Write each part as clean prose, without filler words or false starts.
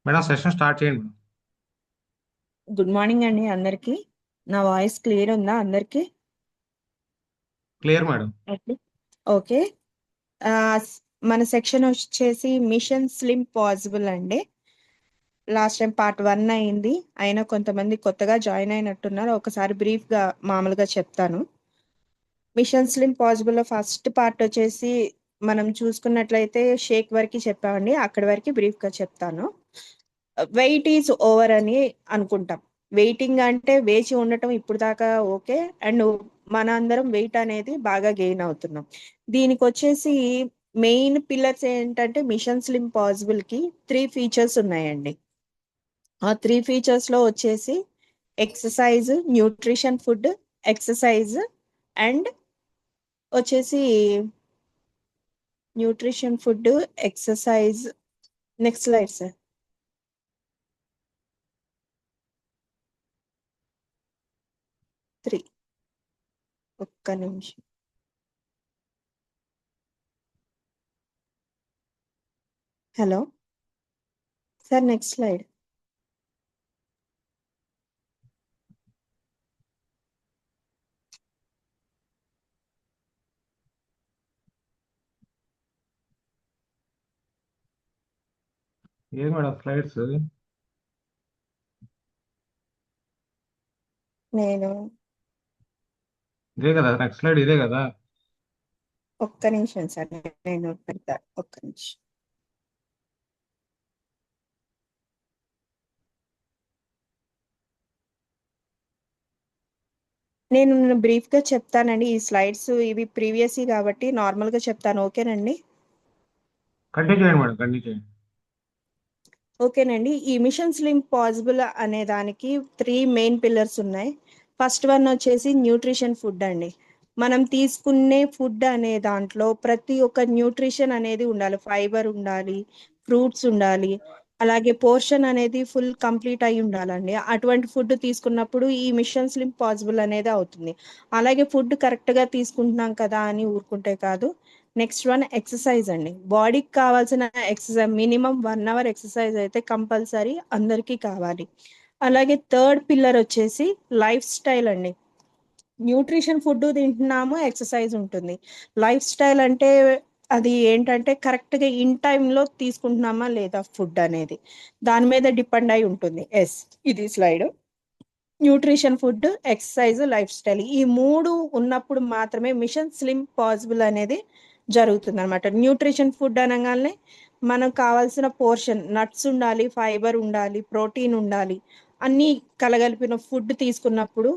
Madam session start చేయండి madam. Good morning అండి అందరికి. నా వాయిస్ క్లియర్ ఉందా అందరికి? Clear madam. ఓకే. ఓకే. ఆ, మన సెక్షన్ వచ్చేసి మిషన్ స్లిమ్ పాసిబుల్ అండి. లాస్ట్ టైం పార్ట్ 1 అయింది. అయినా కొంతమంది కొత్తగా జాయిన్ అయినట్టున్నారు. ఒకసారి బ్రీఫ్ గా మామూలుగా చెప్తాను. మిషన్ స్లిమ్ పాసిబుల్ లో ఫస్ట్ పార్ట్ వచ్చేసి మనం చూసుకున్నట్లయితే షేక్ వరకు చెప్పామండి. అక్కడి వరకు బ్రీఫ్ గా చెప్తాను. వెయిట్ ఈజ్ ఓవర్ అని అనుకుంటాం. వెయిటింగ్ అంటే వేచి ఉండటం ఇప్పుడు దాకా ఓకే. అండ్ మన అందరం వెయిట్ అనేది బాగా గెయిన్ అవుతున్నాం. దీనికి వచ్చేసి మెయిన్ పిల్లర్స్ ఏంటంటే మిషన్ స్లిమ్ పాసిబుల్ కి 3 ఫీచర్స్ ఉన్నాయండి. ఆ 3 ఫీచర్స్ లో వచ్చేసి exercise, nutrition food, exercise and వచ్చేసి nutrition food, exercise. Next slide sir. 3. ఒక్క నిమిషం. Hello sir, next slide. ఏది మేడం స్లైడ్స్? నేను ఇదే కదా, నెక్స్ట్ స్లైడ్ ఇదే కదా. ఒక్క నిమిషం సార్, నేను పెడతా. ఒక్క నిమిషం. నేను బ్రీఫ్ గా చెప్తానండి. ఈ స్లైడ్స్ ఇవి ప్రీవియస్ కాబట్టి నార్మల్ గా చెప్తాను. ఓకేనండి? కంటిన్యూ చేయండి మేడం, కంటిన్యూ చేయండి. ఓకేనండి. ఈ మిషన్ స్లిమ్ పాసిబుల్ అనే దానికి 3 మెయిన్ పిల్లర్స్ ఉన్నాయి. ఫస్ట్ వన్ వచ్చేసి న్యూట్రిషన్ ఫుడ్ అండి. మనం తీసుకునే ఫుడ్ అనే దాంట్లో ప్రతి ఒక్క న్యూట్రిషన్ అనేది ఉండాలి. ఫైబర్ ఉండాలి, ఫ్రూట్స్ ఉండాలి, అలాగే పోర్షన్ అనేది ఫుల్ కంప్లీట్ అయి ఉండాలండి. అటువంటి ఫుడ్ తీసుకున్నప్పుడు ఈ మిషన్ స్లిమ్ పాసిబుల్ అనేది అవుతుంది. అలాగే ఫుడ్ కరెక్ట్ గా తీసుకుంటున్నాం కదా అని ఊరుకుంటే కాదు. నెక్స్ట్ వన్ ఎక్సర్సైజ్ అండి. బాడీకి కావాల్సిన ఎక్సర్సైజ్ మినిమం 1 అవర్ ఎక్సర్సైజ్ అయితే కంపల్సరీ అందరికీ కావాలి. అలాగే థర్డ్ పిల్లర్ వచ్చేసి లైఫ్ స్టైల్ అండి. న్యూట్రిషన్ ఫుడ్ తింటున్నాము, ఎక్సర్సైజ్ ఉంటుంది. లైఫ్ స్టైల్ అంటే అది ఏంటంటే కరెక్ట్ గా ఇన్ టైంలో తీసుకుంటున్నామా లేదా ఫుడ్ అనేది దాని మీద డిపెండ్ అయి ఉంటుంది. ఎస్, ఇది slide. Nutrition food, exercise, life style ఈ 3 ఉన్నప్పుడు మాత్రమే మిషన్ స్లిమ్ పాసిబుల్ అనేది జరుగుతుంది అనమాట. న్యూట్రిషన్ ఫుడ్ అనగానే మనకు కావాల్సిన పోర్షన్ నట్స్ ఉండాలి, ఫైబర్ ఉండాలి, ప్రోటీన్ ఉండాలి. అన్నీ కలగలిపిన ఫుడ్ తీసుకున్నప్పుడు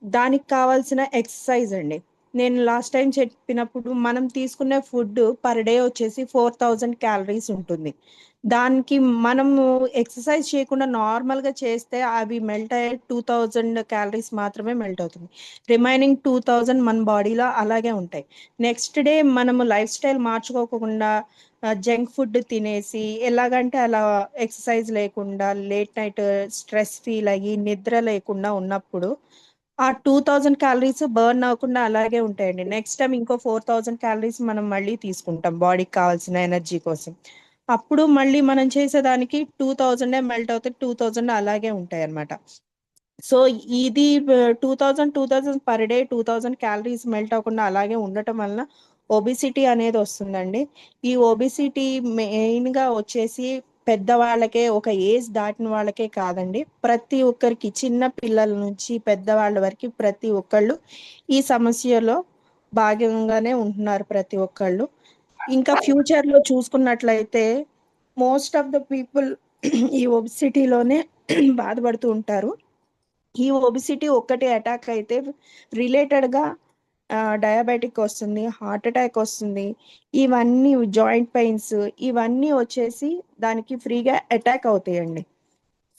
దానికి కావాల్సిన ఎక్సర్సైజ్ అండి. నేను లాస్ట్ టైం చెప్పినప్పుడు మనం తీసుకునే ఫుడ్ పర్ డే వచ్చేసి 4000 క్యాలరీస్ ఉంటుంది. దానికి మనము ఎక్సర్సైజ్ చేయకుండా నార్మల్ గా చేస్తే అవి మెల్ట్ అయ్యే 2000 క్యాలరీస్ మాత్రమే మెల్ట్ అవుతుంది. రిమైనింగ్ 2000 మన బాడీలో అలాగే ఉంటాయి. నెక్స్ట్ డే మనము లైఫ్ స్టైల్ మార్చుకోకుండా జంక్ ఫుడ్ తినేసి ఎలాగంటే అలా ఎక్సర్సైజ్ లేకుండా లేట్ నైట్ స్ట్రెస్ ఫీల్ అయ్యి నిద్ర లేకుండా ఉన్నప్పుడు ఆ 2000 క్యాలరీస్ బర్న్ అవ్వకుండా అలాగే ఉంటాయండి. నెక్స్ట్ టైం ఇంకో 4000 క్యాలరీస్ మనం మళ్ళీ తీసుకుంటాం బాడీకి కావాల్సిన ఎనర్జీ కోసం. అప్పుడు మళ్ళీ మనం చేసేదానికి 2000 మెల్ట్ అవుతాయి, 2000 అలాగే ఉంటాయి అన్నమాట. సో ఇది 2000 పర్ డే 2000 క్యాలరీస్ మెల్ట్ అవ్వకుండా అలాగే ఉండటం వలన ఒబిసిటీ అనేది వస్తుందండి. ఈ ఒబిసిటీ మెయిన్ గా వచ్చేసి పెద్దవాళ్ళకే, ఒక ఏజ్ దాటిన వాళ్ళకే కాదండి, ప్రతి ఒక్కరికి చిన్న పిల్లల నుంచి పెద్దవాళ్ళ వరకు ప్రతి ఒక్కళ్ళు ఈ సమస్యలో భాగంగానే ఉంటున్నారు ప్రతి ఒక్కళ్ళు. ఇంకా ఫ్యూచర్ లో చూసుకున్నట్లయితే మోస్ట్ ఆఫ్ ద పీపుల్ ఈ ఒబిసిటీలోనే బాధపడుతూ ఉంటారు. ఈ ఒబిసిటీ ఒక్కటి అటాక్ అయితే రిలేటెడ్ గా డయాబెటిక్ వస్తుంది, హార్ట్ అటాక్ వస్తుంది, ఇవన్నీ జాయింట్ పెయిన్స్ ఇవన్నీ వచ్చేసి దానికి ఫ్రీగా అటాక్ అవుతాయండి.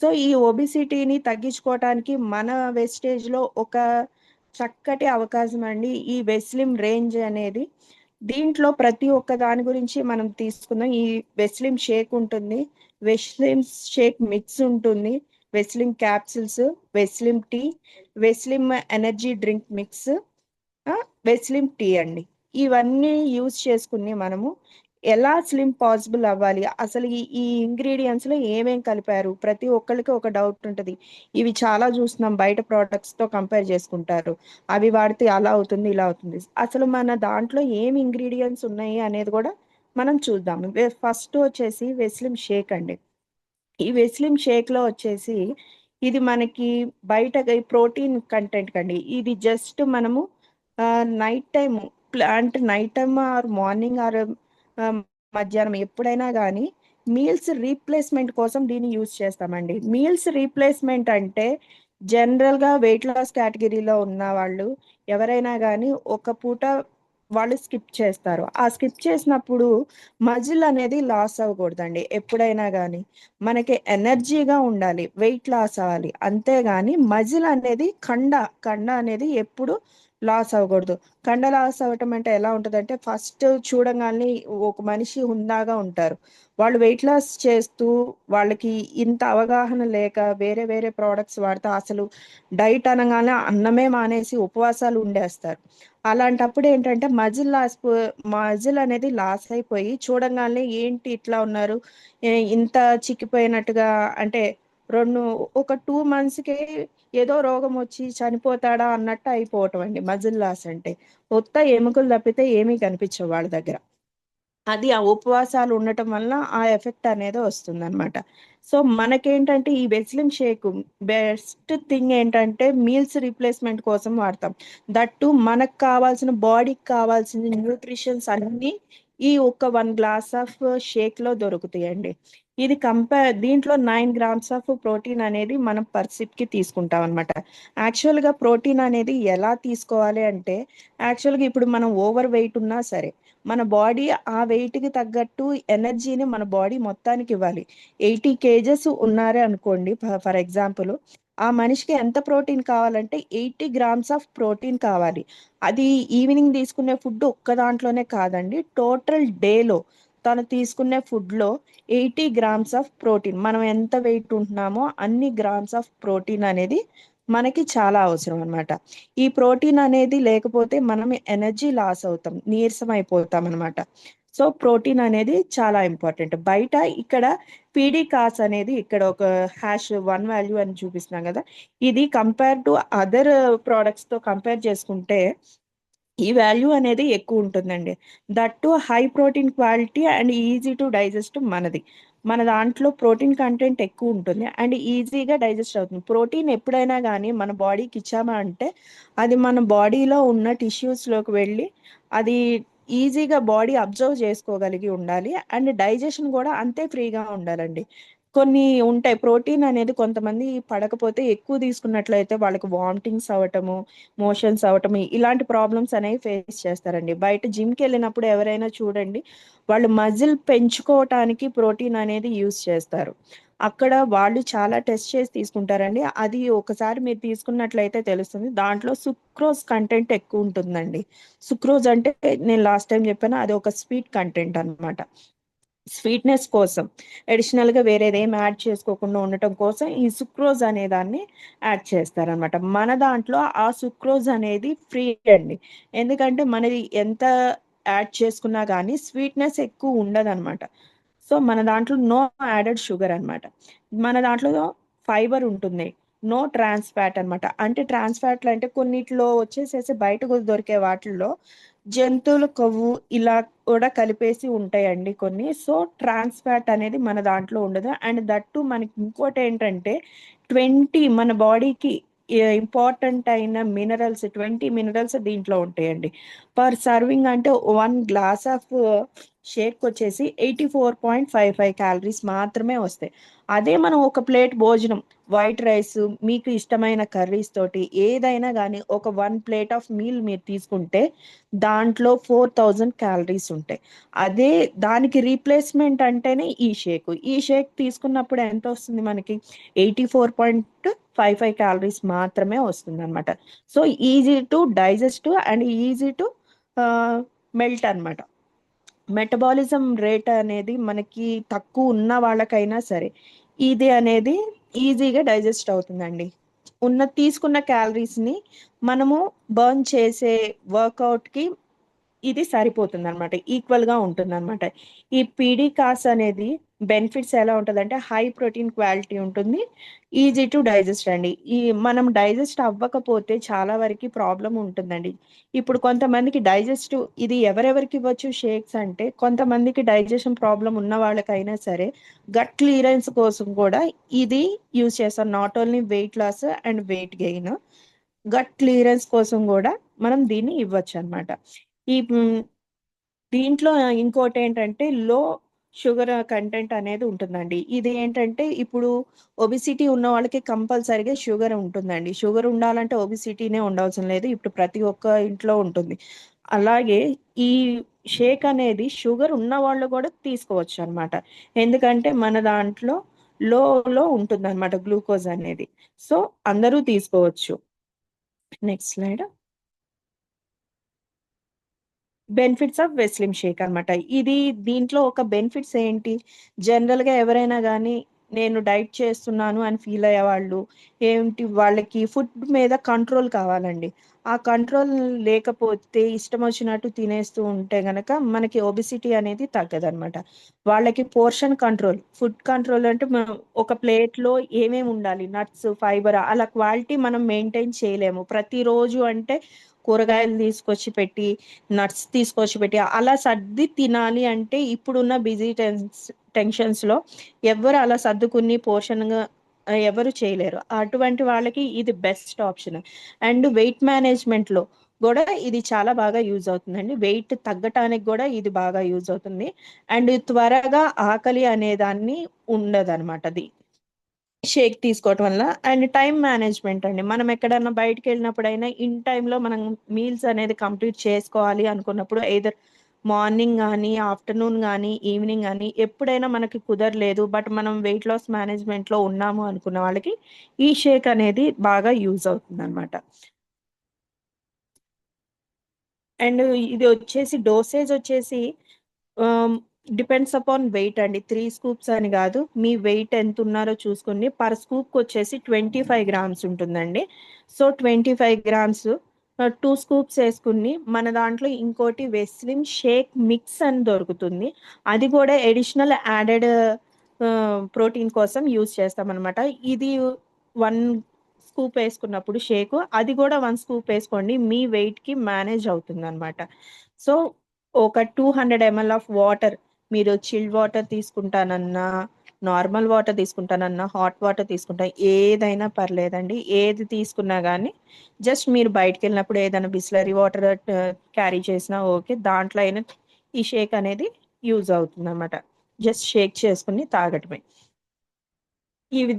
సో ఈ ఒబిసిటీని తగ్గించుకోవటానికి మన వెస్టేజ్ లో ఒక చక్కటి అవకాశం అండి ఈ వెస్లిమ్ రేంజ్ అనేది. దీంట్లో ప్రతి ఒక్క దాని గురించి మనం తీసుకుందాం. ఈ వెస్లిమ్ షేక్ ఉంటుంది, వెస్లిమ్ షేక్ మిక్స్ ఉంటుంది, Weslim capsules, Weslim tea, Weslim energy drink mix, Weslim tea అండి. ఇవన్నీ యూజ్ చేసుకుని మనము ఎలా స్లిమ్ పాసిబుల్ అవ్వాలి, అసలు ఈ ఇంగ్రీడియంట్స్ లో ఏమేం కలిపారు, ప్రతి ఒక్కరికి ఒక డౌట్ ఉంటది. ఇవి చాలా చూస్తున్నాం, బయట ప్రోడక్ట్స్ తో కంపేర్ చేసుకుంటారు, అవి వాడితే అలా అవుతుంది ఇలా అవుతుంది. అసలు మన దాంట్లో ఏం ఇంగ్రీడియంట్స్ ఉన్నాయి అనేది కూడా మనం చూద్దాం. ఫస్ట్ వచ్చేసి వెస్లిం షేక్ అండి. ఈ వెస్లిం షేక్ లో వచ్చేసి ఇది మనకి బయట ప్రోటీన్ కంటెంట్ కండి. ఇది జస్ట్ మనము నైట్ టైం, అంటే night time or morning or మధ్యాహ్నం ఎప్పుడైనా కానీ మీల్స్ రీప్లేస్మెంట్ కోసం దీన్ని యూజ్ చేస్తామండి. మీల్స్ రీప్లేస్మెంట్ అంటే జనరల్ గా వెయిట్ లాస్ కేటగిరీలో ఉన్న వాళ్ళు ఎవరైనా కానీ ఒక పూట వాళ్ళు స్కిప్ చేస్తారు. ఆ స్కిప్ చేసినప్పుడు మజిల్ అనేది లాస్ అవ్వకూడదండి. ఎప్పుడైనా కానీ మనకి ఎనర్జీగా ఉండాలి, వెయిట్ లాస్ అవ్వాలి, అంతేగాని మజిల్ అనేది కండ అనేది ఎప్పుడు లాస్ అవ్వకూడదు. కండ లాస్ అవ్వటం అంటే ఎలా ఉంటదంటే, ఫస్ట్ చూడగానే ఒక మనిషి హుందాగా ఉంటారు, వాళ్ళు వెయిట్ లాస్ చేస్తూ వాళ్ళకి ఇంత అవగాహన లేక వేరే వేరే ప్రోడక్ట్స్ వాడితే అసలు డైట్ అనగానే అన్నమే మానేసి ఉపవాసాలు ఉండేస్తారు. అలాంటప్పుడు ఏంటంటే మజిల్ అనేది లాస్ అయిపోయి చూడంగానే ఏంటి ఇట్లా ఉన్నారు, ఇంత చిక్కిపోయినట్టుగా, అంటే రెండు ఒక 2 మంత్స్కే ఏదో రోగం వచ్చి చనిపోతాడా అన్నట్టు అయిపోవటం అండి మజిల్ లాస్ అంటే. కొత్త ఎముకలు తప్పితే ఏమీ కనిపించవు వాళ్ళ దగ్గర. అది ఆ ఉపవాసాలు ఉండటం వల్ల ఆ ఎఫెక్ట్ అనేది వస్తుంది అనమాట. సో మనకేంటంటే ఈ వెస్లిం షేక్ బెస్ట్ థింగ్ ఏంటంటే మీల్స్ రీప్లేస్మెంట్ కోసం వాడతాం. దట్టు మనకు కావాల్సిన, బాడీకి కావాల్సిన న్యూట్రిషన్స్ అన్ని ఈ ఒక్క 1 గ్లాస్ ఆఫ్ షేక్ లో దొరుకుతాయండి. ఇది దీంట్లో 9 గ్రామ్స్ ఆఫ్ ప్రోటీన్ అనేది మనం పర్ సిప్ కి తీసుకుంటాం అనమాట. యాక్చువల్ గా ప్రోటీన్ అనేది ఎలా తీసుకోవాలి అంటే, యాక్చువల్ గా ఇప్పుడు మనం ఓవర్ వెయిట్ ఉన్నా సరే మన బాడీ ఆ వెయిట్ కి తగ్గట్టు ఎనర్జీని మన బాడీ మొత్తానికి ఇవ్వాలి. 80 kgs ఉన్నారే అనుకోండి, ఫర్ ఎగ్జాంపుల్, ఆ మనిషికి ఎంత ప్రోటీన్ కావాలంటే 80 గ్రామ్స్ ఆఫ్ ప్రోటీన్ కావాలి. అది ఈవినింగ్ తీసుకునే ఫుడ్ ఒక్క దాంట్లోనే కాదండి, టోటల్ డేలో తను తీసుకునే ఫుడ్ లో 80 గ్రామ్స్ ఆఫ్ ప్రోటీన్, మనం ఎంత వెయిట్ ఉంటున్నామో అన్ని గ్రామ్స్ ఆఫ్ ప్రోటీన్ అనేది మనకి చాలా అవసరం అన్నమాట. ఈ ప్రోటీన్ అనేది లేకపోతే మనం ఎనర్జీ లాస్ అవుతాం, నీరసం అయిపోతాం అనమాట. సో ప్రోటీన్ అనేది చాలా ఇంపార్టెంట్. బయట ఇక్కడ పీడీ కాస్ అనేది ఇక్కడ ఒక #1 అని చూపిస్తున్నాం కదా, ఇది కంపేర్ టు అదర్ ప్రోడక్ట్స్ తో కంపేర్ చేసుకుంటే ఈ వాల్యూ అనేది ఎక్కువ ఉంటుందండి. That high protein quality and easy to digest మనది. మన దాంట్లో ప్రోటీన్ కంటెంట్ ఎక్కువ ఉంటుంది అండ్ ఈజీగా డైజెస్ట్ అవుతుంది. ప్రోటీన్ ఎప్పుడైనా కానీ మన బాడీకి ఇచ్చామా అంటే అది మన బాడీలో ఉన్న టిష్యూస్ లోకి వెళ్ళి అది ఈజీగా బాడీ అబ్జర్వ్ చేసుకోగలిగి ఉండాలి అండ్ డైజెషన్ కూడా అంతే ఫ్రీగా ఉండాలండి. కొన్ని ఉంటాయి ప్రోటీన్ అనేది కొంతమంది పడకపోతే ఎక్కువ తీసుకున్నట్లయితే వాళ్ళకి వామిటింగ్స్ అవ్వటము, మోషన్స్ అవటం, ఇలాంటి ప్రాబ్లమ్స్ అనేవి ఫేస్ చేస్తారండి. బయట జిమ్కి వెళ్ళినప్పుడు ఎవరైనా చూడండి, వాళ్ళు మజిల్ పెంచుకోవటానికి ప్రోటీన్ అనేది యూస్ చేస్తారు. అక్కడ వాళ్ళు చాలా టెస్ట్ చేసి తీసుకుంటారండి. అది ఒకసారి మీరు తీసుకున్నట్లయితే తెలుస్తుంది, దాంట్లో సుక్రోజ్ కంటెంట్ ఎక్కువ ఉంటుందండి. సుక్రోజ్ అంటే నేను లాస్ట్ టైం చెప్పాను, అది ఒక స్వీట్ కంటెంట్ అన్నమాట. స్వీట్నెస్ కోసం అడిషనల్ గా వేరేది ఏం యాడ్ చేసుకోకుండా ఉండటం కోసం ఈ సుక్రోజ్ అనే దాన్ని యాడ్ చేస్తారనమాట. మన దాంట్లో ఆ సుక్రోజ్ అనేది ఫ్రీ అండి. ఎందుకంటే మనది ఎంత యాడ్ చేసుకున్నా కానీ స్వీట్నెస్ ఎక్కువ ఉండదన్నమాట. సో మన దాంట్లో నో యాడెడ్ షుగర్ అన్నమాట. మన దాంట్లో ఫైబర్ ఉంటుంది, నో ట్రాన్స్ ఫ్యాట్ అన్నమాట. అంటే ట్రాన్స్ ఫ్యాట్లు అంటే కొన్నిట్లో వచ్చేసేసి బయటకు దొరికే వాటిల్లో జంతువుల కొవ్వు ఇలా కూడా కలిపేసి ఉంటాయండి కొన్ని. సో ట్రాన్స్ ఫ్యాట్ అనేది మన దాంట్లో ఉండదు. అండ్ దట్టు మనకి ఇంకోటి ఏంటంటే 20 మన బాడీకి ఇంపార్టెంట్ అయిన మినరల్స్, 20 మినరల్స్ దీంట్లో ఉంటాయండి. పర్ సర్వింగ్ అంటే 1 గ్లాస్ ఆఫ్ షేక్ వచ్చేసి 84.55 క్యాలరీస్ మాత్రమే వస్తాయి. అదే మనం ఒక ప్లేట్ భోజనం, వైట్ రైస్, మీకు ఇష్టమైన కర్రీస్ తోటి ఏదైనా కానీ ఒక 1 ప్లేట్ ఆఫ్ మీల్ మీరు తీసుకుంటే దాంట్లో 4000 క్యాలరీస్ ఉంటాయి. అదే దానికి రీప్లేస్మెంట్ అంటేనే ఈ షేక్ తీసుకున్నప్పుడు ఎంత వస్తుంది మనకి, 84.55 క్యాలరీస్ మాత్రమే వస్తుంది అనమాట. So easy to digest and easy to melt అన్నమాట. మెటబాలిజం రేట్ అనేది మనకి తక్కువ ఉన్న వాళ్ళకైనా సరే ఇది అనేది ఈజీగా డైజెస్ట్ అవుతుందండి. తీసుకున్న క్యాలరీస్ ని మనము బర్న్ చేసే వర్కౌట్ కి ఇది సరిపోతుందనమాట. ఈక్వల్‌గా ఉంటుందనమాట. ఈ పీడీ కాస్ అనేది బెనిఫిట్స్ ఎలా ఉంటదంటే, హై ప్రోటీన్ క్వాలిటీ ఉంటుంది. ఈజీ టు డైజెస్ట్ అండి. మనం డైజెస్ట్ అవ్వకపోతే చాలా వరకి ప్రాబ్లమ్ ఉంటుందండి. ఇప్పుడు కొంతమందికి ఇది ఎవరెవరికి ఇవ్వచ్చు షేక్స్ అంటే, కొంతమందికి డైజెషన్ ప్రాబ్లమ్ ఉన్న వాళ్ళకైనా సరే, గట్ క్లియరెన్స్ కోసం కూడా ఇది యూజ్ చేస్తాం. Not only weight loss and weight gain. Gut clearance కోసం గూడా మనం దీన్ని ఇవ్వచ్చనమాట. ఈ దీంట్లో ఇంకోటేంటంటే లో షుగర్ కంటెంట్ అనేది ఉంటుందండి. ఇది ఏంటంటే ఇప్పుడు ఒబెసిటీ ఉన్న వాళ్ళకి కంపల్సరీగా షుగర్ ఉంటుందండి. షుగర్ ఉండాలంటే ఒబెసిటీనే ఉండాల్సిన లేదు. ఇప్పుడు ప్రతి ఒక్క ఇంట్లో ఉంటుంది. అలాగే ఈ షేక్ అనేది షుగర్ ఉన్న వాళ్ళు కూడా తీసుకోవచ్చనమాట. ఎందుకంటే మన దాంట్లో లోలో ఉంటుందనమాట గ్లూకోజ్ అనేది. సో, అందరూ తీసుకోవచ్చు. Next slide. Benefits of Weslim shake అనమాట. దీంట్లో ఒక బెనిఫిట్స్ ఏంటి? జనరల్‌గా ఎవరైనా గానీ, నేను డైట్ చేస్తున్నాను అని ఫీల్ అయ్యేవాళ్ళు, వాళ్ళకి ఫుడ్ మీద కంట్రోల్ కావాలండి. ఆ కంట్రోల్ లేకపోతే ఇష్టమొచ్చినట్టు తినేస్తూ ఉంటే గనక మనకి ఒబెసిటీ అనేది తగ్గదనమాట. వాళ్ళకి పోర్షన్ కంట్రోల్, ఫుడ్ కంట్రోల్ అంటే ఒక ప్లేట్‌లో ఏమేమి ఉండాలి, నట్స్, ఫైబర్ అలా క్వాలిటీ మనం మెయింటైన్ చేయలేము. ప్రతిరోజు అంటే కూరగాయలు తీసుకొచ్చి పెట్టి నట్స్ తీసుకొచ్చి పెట్టి అలా సర్ది తినాలి అంటే ఇప్పుడున్న బిజీ టెన్షన్స్‌లో ఎవ్వరు అలా సర్దుకుని పోర్షన్‌గా ఎవరు చేయలేరు. అటువంటి వాళ్ళకి ఇది బెస్ట్ ఆప్షన్. అండ్ వెయిట్ మేనేజ్‌మెంట్‌లో గూడా ఇది చాలా బాగా యూజ్ అవుతుందండి. వెయిట్ తగ్గటానికి గూడా ఇది బాగా యూజ్ అవుతుంది. అండ్ త్వరగా ఆకలి అనే దాన్ని ఉండదనమాట షేక్ తీసుకోవటం వల్ల. అండ్ టైమ్ మేనేజ్మెంట్ అండి. మనం ఎక్కడన్నా బయటికెళ్ళినప్పుడైనా ఇన్ టైమ్‌లో మనం మీల్స్ అనేది కంప్లీట్ చేసుకోవాలి అనుకున్నప్పుడు ఎయిదర్ మార్నింగ్ గానీ, ఆఫ్టర్‌నూన్ గానీ, ఈవినింగ్ గానీ ఎప్పుడైనా మనకి కుదరలేదు. బట్ మనం వెయిట్ లాస్ మేనేజ్మెంట్‌లో ఉన్నాము అనుకున్న వాళ్ళకి ఈ షేక్ అనేది బాగా యూజ్ అవుతుందనమాట. అండ్ ఇది వచ్చేసి డోసేజ్ వచ్చేసి ఆహ్, డిపెండ్స్ అపాన్ వెయిట్ అండి. 3 స్కూప్స్ అని గాదు. మీ వెయిట్ ఎంతున్నారో చూసుకొని పర్ స్కూప్‌కొచ్చేసి 25 గ్రామ్స్ ఉంటుందండి. సో, 25 గ్రామ్స్ 2 స్కూప్స్ ఏసుకొని మన దాంట్లో ఇంకోటి వెస్లిన్ షేక్ మిక్స్ అని దొరుకుతుంది. అది గూడా అడిషనల్ యాడెడ్ ప్రోటీన్ కోసం యూజ్ చేస్తామనమాట. ఇది 1 స్కూప్ ఏసుకున్నప్పుడు షేకు, అది గూడా 1 స్కూప్ ఏసుకోండి. మీ వెయిట్‌కి మేనేజ్ అవుతుందనమాట. సో, ఒక 200 ఎంఎల్ ఆఫ్ వాటర్, మీరు చిల్డ్ వాటర్ తీసుకుంటానన్నా, నార్మల్ వాటర్ తీసుకుంటానన్నా, హాట్ వాటర్ తీసుకుంటా ఏదైనా పర్లేదండి. ఏది తీసుకున్నా గానీ, జస్ట్ మీరు బయటికెళ్ళినప్పుడు ఏదైనా బిస్లరీ వాటర్ క్యారీ చేసినా ఓకే. దాంట్లో అయినా ఈ షేక్ అనేది యూజ్ అవుతుందనమాట. జస్ట్ షేక్ చేసుకొని తాగటమే.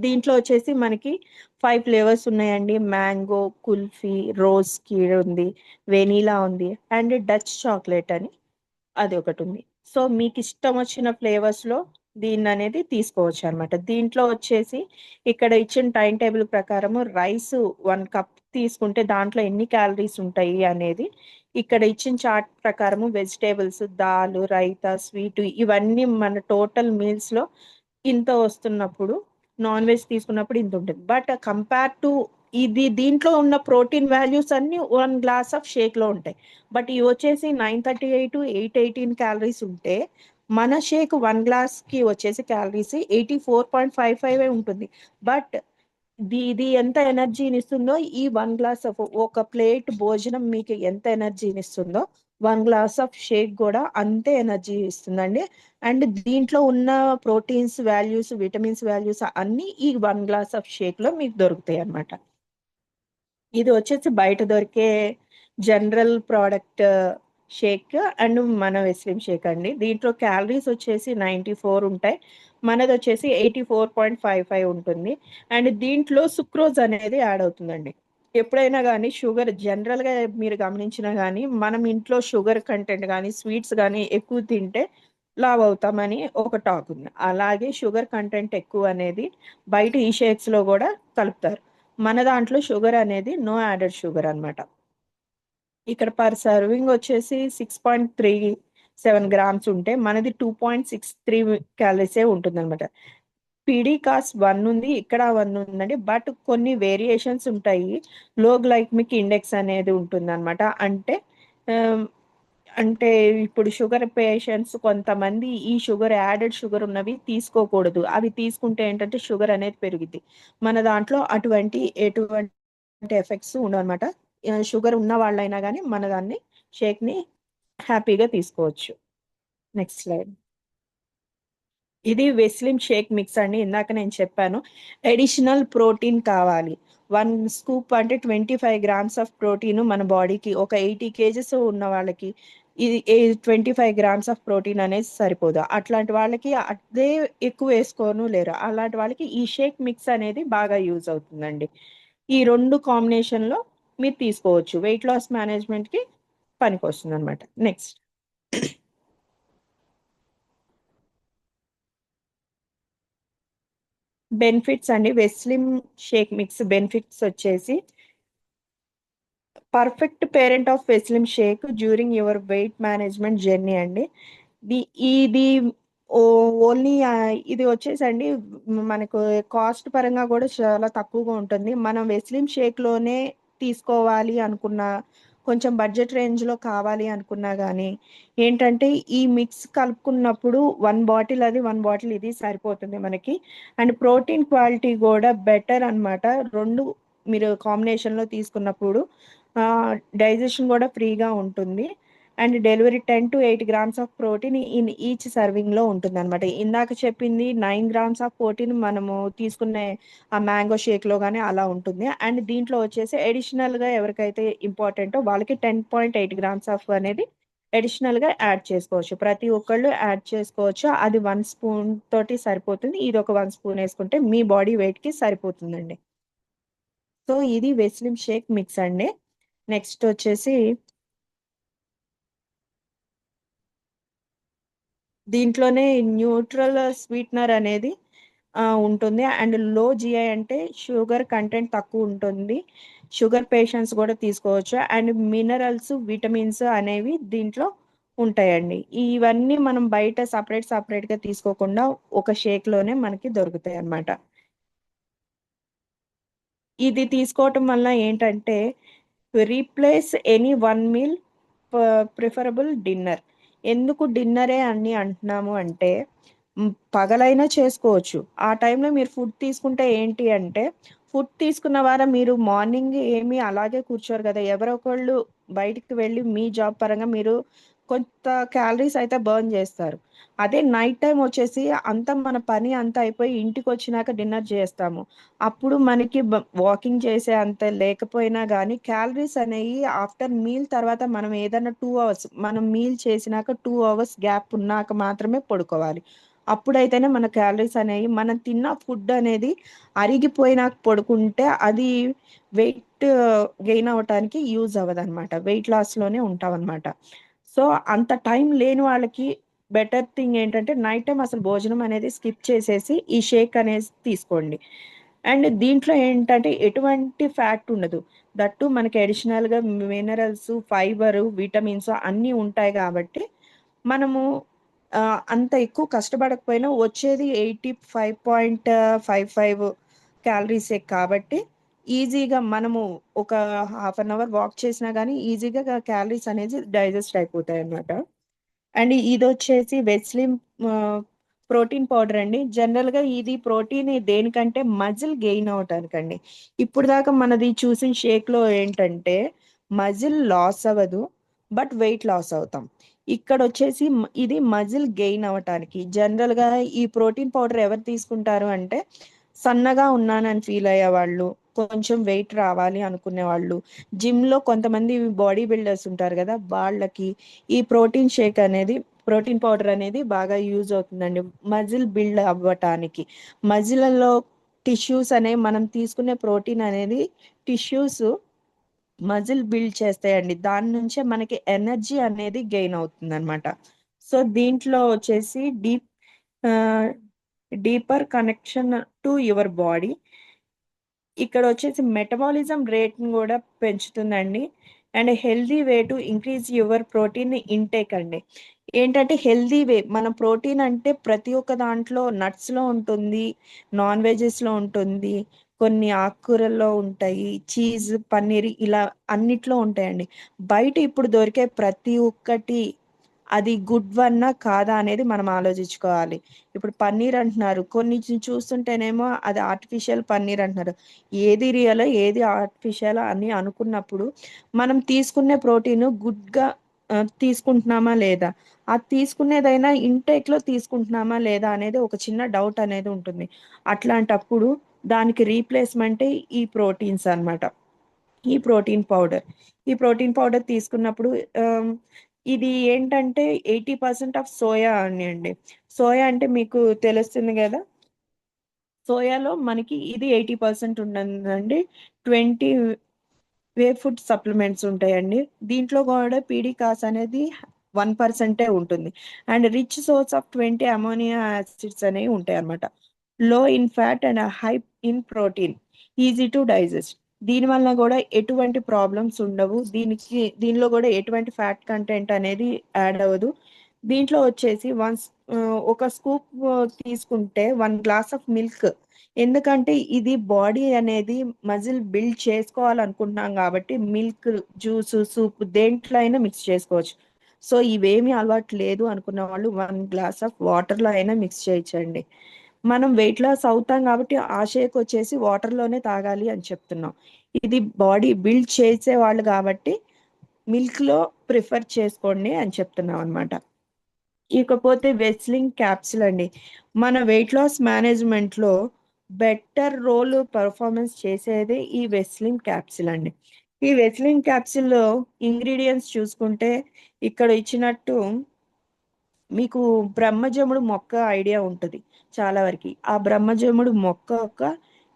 దీంట్లో వచ్చేసి మనకి 5 ఫ్లేవర్స్ ఉన్నాయండి. మ్యాంగో, కుల్ఫీ, రోజ్ కీర్ ఉంది, వెనిలా ఉంది, అండ్ డచ్ చాక్లేట్ అని అది ఒకటుంది. సో, మీకిష్టం వచ్చిన ఫ్లేవర్స్‌లో దీన్ననేది తీసుకోవచ్చనమాట. దీంట్లో వచ్చేసి ఇక్కడ ఇచ్చిన టైమ్ టేబుల్ ప్రకారము రైసు 1 కప్ తీసుకుంటే దాంట్లో ఎన్ని క్యాలరీస్ ఉంటాయి అనేది, ఇక్కడ ఇచ్చిన చార్ట్ ప్రకారము వెజిటబుల్స్, దాలు, రైతా, స్వీటు ఇవన్నీ మన టోటల్ మీల్స్‌లో ఇంత వస్తున్నప్పుడు, నాన్ వెజ్ తీసుకున్నప్పుడు ఇంతుంటది. బట్ కంపేర్ టు దీంట్లో ఉన్న ప్రోటీన్ వాల్యూస్ అన్నీ 1 గ్లాస్ ఆఫ్ షేక్‌లో ఉంటాయి. బట్ ఇవొచ్చేసి 938, 818 క్యాలరీస్ ఉంటే, మన షేక్ 1 గ్లాస్‌కి వచ్చేసి క్యాలరీస్ 84.55 ఉంటుంది. బట్ ఇది ఎంత ఎనర్జీనిస్తుందో ఈ 1 గ్లాస్ ఆఫ్ ఒక ప్లేట్ భోజనం మీకు ఎంత ఎనర్జీనిస్తుందో, 1 గ్లాస్ ఆఫ్ షేక్ గూడా అంతే ఎనర్జీ ఇస్తుందండి. అండ్ దీంట్లో ఉన్న ప్రోటీన్స్ వాల్యూస్, విటమిన్స్ వాల్యూస్ అన్నీ ఈ 1 గ్లాస్ ఆఫ్ షేక్‌లో మీకు దొరుకుతాయన్నమాట. ఇది వచ్చేసి బయట దొరికే జనరల్ ప్రోడక్ట్ షేక్ అండ్ మన వెస్లిమ్ షేక్ అండి. దీంట్లో క్యాలరీస్ వచ్చేసి 94 ఉంటాయి. మనదొచ్చేసి 84.55 ఉంటుంది. అండ్ దీంట్లో సుక్రోజ్ అనేది యాడ్ అవుతుందండి. ఎప్పుడైనా గానీ షుగర్ జనరల్‌గా మీరు గమనించినా గానీ, మనం ఇంట్లో షుగర్ కంటెంట్ గానీ, స్వీట్స్ గానీ ఎక్కువ తింటే లావవుతామని ఒక టాక్ ఉంది. అలాగే షుగర్ కంటెంట్ ఎక్కువనేది బయట ఈ షేక్స్‌లో గూడా కలుపుతారు. మన దాంట్లో షుగర్ అనేది నో యాడెడ్ షుగర్ అనమాట. ఇక్కడ పర్ సర్వింగ్ వచ్చేసి 6.37 గ్రామ్స్ ఉంటే, మనది 2.63 క్యాలరీసే ఉంటుందనమాట. పీడీ కాస్ 1 ఉంది. ఇక్కడ 1 ఉందండి. బట్ కొన్ని వేరియేషన్స్ ఉంటాయి. లో గ్లైకెమిక్ ఇండెక్స్ అనేది ఉంటుందనమాట. అంటే ఆహ్, అంటే ఇప్పుడు షుగర్ పేషెంట్స్ కొంతమంది ఈ షుగర్ యాడెడ్ షుగర్ ఉన్నవి తీసుకోకూడదు. అవి తీసుకుంటే ఏంటంటే షుగర్ అనేది పెరిగిద్ది. మన దాంట్లో ఎటువంటి ఎఫెక్ట్స్ ఉండవనమాట. షుగర్ ఉన్న వాళ్ళైనా కానీ మన దాన్ని షేక్‌ని హ్యాపీగా తీసుకోవచ్చు. Next slide. ఇది వెస్లిన్ షేక్ మిక్స్ అండి. ఇందాక నేను చెప్పాను. అడిషనల్ ప్రోటీన్ కావాలి. 1 స్కూప్ అంటే 25 గ్రామ్స్ ఆఫ్ ప్రోటీన్ మన బాడీకి ఒక 80 కేజెస్ ఉన్న వాళ్ళకి ఇది 25 గ్రామ్స్ ఆఫ్ ప్రోటీన్ అనేది సరిపోదు. అట్లాంటి వాళ్ళకి అదే ఎక్కువ వేసుకోను లేరు. అలాంటి వాళ్ళకి ఈ షేక్ మిక్స్ అనేది బాగా యూజ్ అవుతుందండి. ఈ 2 కాంబినేషన్‌లో మీరు తీసుకోవచ్చు. వెయిట్ లాస్ మేనేజ్మెంట్‌కి పనికొస్తుందనమాట. నెక్స్ట్. బెనిఫిట్స్ అండి. వెస్లిన్ షేక్ మిక్స్ బెనిఫిట్స్ వచ్చేసి perfect parent of Weslim shake during your weight management journey అండి. ది ఇది ఓన్లీ ఇది వచ్చేసండి మనకు కాస్ట్ పరంగా కూడా చాలా తక్కువగా ఉంటుంది. మనం వెస్లిన్ షేక్‌లోనే తీసుకోవాలి అనుకున్న కొంచెం బడ్జెట్ రేంజ్‌లో కావాలి అనుకున్నా గానీ ఏంటంటే ఈ మిక్స్ కలుపుకున్నప్పుడు 1 బాటిల్ అది, 1 బాటిల్ ఇది సరిపోతుంది మనకి. అండ్ ప్రోటీన్ క్వాలిటీ గూడా బెటర్ అనమాట. 2 మీరు కాంబినేషన్‌లో తీసుకున్నప్పుడు డైజెషన్ గూడా ఫ్రీగా ఉంటుంది. And delivery 10-8 grams of protein in each సర్వింగ్‌లో ఉంటుందనమాట. ఇందాక చెప్పింది 9 గ్రామ్స్ ఆఫ్ ప్రోటీన్ మనము తీసుకునే ఆ మ్యాంగో షేక్‌లో గాని అలా ఉంటుంది. అండ్ దీంట్లో వచ్చేసి అడిషనల్‌గా ఎవరికైతే ఇంపార్టెంటో వాళ్ళకి 10.8 గ్రామ్స్ ఆఫ్ అనేది అడిషనల్‌గా యాడ్ చేసుకోవచ్చు. ప్రతి ఒక్కళ్ళు యాడ్ చేసుకోవచ్చు. అది 1 స్పూన్ తోటి సరిపోతుంది. ఇదొక 1 స్పూన్ యేసుకుంటే మీ బాడీ వెయిట్‌కి సరిపోతుందండి. సో, ఇది వెస్లిన్ షేక్ మిక్స్ అండి. నెక్స్ట్ వచ్చేసి దీంట్లోనే న్యూట్రల్ స్వీటనర్ అనేది ఉంటుంది. అండ్ లో జీఐ అంటే షుగర్ కంటెంట్ తక్కువ ఉంటుంది. షుగర్ పేషెంట్స్ కూడా తీసుకోవచ్చు. అండ్ మినరల్స్, విటమిన్స్ అనేవి దీంట్లో ఉంటాయండి. ఇవన్నీ మనం బయట సెపరేట్‌గా తీసుకోకుండా ఒక షేక్‌లోనే మనకి దొరుకుతాయన్నమాట. ఇది తీసుకోవటం వల్ల ఏంటంటే replace any one meal preferable dinner. ఎందుకు డిన్నరే అని అంటున్నాము అంటే పగలైనా చేసుకోవచ్చు. ఆ టైంలో మీరు ఫుడ్ తీసుకుంటే ఏంటి అంటే ఫుడ్ తీసుకున్న వారం మీరు మార్నింగ్ ఏమి అలాగే కూర్చోరు కదా! ఎవరో ఒకళ్ళు బయటికి వెళ్ళి మీ జాబ్ పరంగా మీరు కొంత క్యాలరీస్ అయితే బర్న్ చేస్తారు. అదే నైట్ టైమ్ వచ్చేసి అంతా మన పని అంతా అయిపోయి ఇంటికొచ్చినాక డిన్నర్ చేస్తాము. అప్పుడు మనకి వాకింగ్ చేసే అంత లేకపోయినా గానీ, క్యాలరీస్ అనేయి ఆఫ్టర్ మీల్ తర్వాత మనం ఏదన్నా 2 అవర్స్ మనం మీల్ చేసినాక 2 అవర్స్ గ్యాప్ ఉన్నాక మాత్రమే పడుకోవాలి. అప్పుడైతేనే మన క్యాలరీస్ అనేయి మనం తిన్న ఫుడ్ అనేది అరిగిపోయినాక పడుకుంటే అది వెయిట్ గెయిన్ అవ్వటానికి యూజ్ అవ్వదనమాట. వెయిట్ లాస్‌లోనే ఉంటామనమాట. సో, అంత టైం లేని వాళ్ళకి బెటర్ థింగ్ ఏంటంటే నైట్ టైమ్ అసలు భోజనం అనేది స్కిప్ చేసేసి ఈ షేక్ అనేది తీసుకోండి. అండ్ దీంట్లో ఏంటంటే ఎటువంటి ఫ్యాట్ ఉండదు. దట్ టూ మనకి అడిషనల్‌గా మినరల్స్, ఫైబరు, విటమిన్స్ అన్నీ ఉంటాయి కాబట్టి మనము అంత ఎక్కువ కష్టపడకపోయినా వచ్చేది 85.55 క్యాలరీసే కాబట్టి ఈజీగా మనము ఒక హాఫ్ అన్ అవర్ వాక్ చేసినా గానీ ఈజీగా క్యాలరీస్ అనేది డైజెస్ట్ అయిపోతాయన్నమాట. అండ్ ఇదొచ్చేసి వెస్లిన్ ప్రోటీన్ పౌడర్ అండి. జనరల్‌గా ఇది ప్రోటీన్ దేనికంటే మజిల్ గెయిన్ అవ్వటానికండి. ఇప్పటిదాకా మనది చూసిన షేక్‌లో ఏంటంటే మజిల్ లాస్ అవ్వదు. బట్ వెయిట్ లాస్ అవుతాం. ఇక్కడొచ్చేసి ఇది మజిల్ గెయిన్ అవ్వటానికి. జనరల్‌గా ఈ ప్రోటీన్ పౌడర్ ఎవరు తీసుకుంటారు అంటే సన్నగా ఉన్నానని ఫీల్ అయ్యేవాళ్ళు, కొంచెం వెయిట్ రావాలి అనుకునేవాళ్ళు, జిమ్‌లో కొంతమంది బాడీ బిల్డర్స్ ఉంటారు గదా! వాళ్ళకి ఈ ప్రోటీన్ పౌడర్ అనేది బాగా యూజ్ అవుతుందండి. మజిల్ బిల్డ్ అవ్వటానికి. మజిల్‌లలో టిష్యూస్ అనేవి మనం తీసుకునే ప్రోటీన్ అనేది టిష్యూస్ మజిల్ బిల్డ్ చేస్తాయండి. దాని నుంచే మనకి ఎనర్జీ అనేది గెయిన్ అవుతుందనమాట. సో, దీంట్లో వచ్చేసి ah, deeper connection to your body. ఇక్కడొచ్చేసి మెటబాలిజం రేట్‌ని గూడా పెంచుతుందండి. And healthy way to increase your protein intake అండి. ఏంటంటే హెల్తీ వే మనం ప్రోటీన్ అంటే ప్రతి ఒక్క దాంట్లో నట్స్‌లో ఉంటుంది, నాన్ వెజెస్‌లో ఉంటుంది. కొన్ని ఆకుకూరల్లో ఉంటాయి, చీజ్, పన్నీర్ ఇలా అన్నిట్లో ఉంటాయండి. బయట ఇప్పుడు దొరికే ప్రతి ఒక్కటి అది గుడ్ వన్నా కాదా అనేది మనం ఆలోచించుకోవాలి. ఇప్పుడు పన్నీర్ అంటున్నారు, కొన్ని చూస్తుంటేనేమో అది ఆర్టిఫిషియల్ పన్నీర్ అంటున్నారు. ఏది రియలో ఏది ఆర్టిఫిషియల్ అని అనుకున్నప్పుడు మనం తీసుకునే ప్రోటీన్ గుడ్గా తీసుకుంటున్నామా లేదా, అది తీసుకునేదైనా ఇంటేక్లో తీసుకుంటున్నామా లేదా అనేది ఒక చిన్న డౌట్ అనేది ఉంటుంది. అట్లాంటప్పుడు దానికి రీప్లేస్మెంటే ఈ ప్రోటీన్స్ అన్నమాట. ఈ ప్రోటీన్ పౌడర్. ఈ ప్రోటీన్ పౌడర్ తీసుకున్నప్పుడు ఆహ్, ఇది ఏంటంటే 80% ఆఫ్ సోయా అండి. సోయా అంటే మీకు తెలుస్తుంది గదా! సోయాలో మనకి ఇది 80% ఉంటుందండి. 20 వే ఫుడ్ సప్లిమెంట్స్ ఉంటాయండి. దీంట్లో కూడా పీడీకాస్ అనేది 1% ఉంటుంది. And rich source of 20 ammonia acids అనేవి ఉంటాయన్నమాట. లో in fat and high in protein. Easy to digest. దీనివల్ల కూడా ఎటువంటి ప్రాబ్లమ్స్ ఉండవు. దీనిలో కూడా ఎటువంటి ఫ్యాట్ కంటెంట్ అనేది యాడ్ అవ్వదు. దీంట్లో వచ్చేసి ఒక స్కూప్ తీసుకుంటే 1 గ్లాస్ ఆఫ్ మిల్క్. ఎందుకంటే ఇది బాడీ అనేది మజిల్ బిల్డ్ చేసుకోవాలనుకుంటున్నాం కాబట్టి మిల్క్, జ్యూస్, సూప్ దేంట్లో అయినా మిక్స్ చేసుకోవచ్చు. సో, ఇవేమీ అలవాటు లేదు అనుకున్న వాళ్ళు 1 గ్లాస్ ఆఫ్ వాటర్‌లో అయినా మిక్స్ చేయొచ్చండి. మనం వెయిట్ లాస్ అవుతాం కాబట్టి ఆ షేక్ వచ్చేసి వాటర్‌లోనే తాగాలి అని చెప్తున్నాం. ఇది బాడీ బిల్డ్ చేసేవాళ్ళు కాబట్టి మిల్క్‌లో ప్రిఫర్ చేసుకోండి అని చెప్తున్నాం అనమాట. ఇకపోతే వెస్లింగ్ క్యాప్సూల్ అండి. మన వెయిట్ లాస్ మేనేజ్‌మెంట్‌లో బెటర్ రోల్ పెర్ఫార్మన్స్ చేసేదే ఈ వెస్లింగ్ క్యాప్సూల్ అండి. ఈ వెస్లింగ్ క్యాప్సూల్‌లో ఇంగ్రీడియెంట్స్ చూసుకుంటే ఇక్కడ ఇచ్చినట్టు మీకు బ్రహ్మజముడు మొక్క ఐడియా ఉంటది చాలా వరకి. ఆ బ్రహ్మజముడు మొక్క యొక్క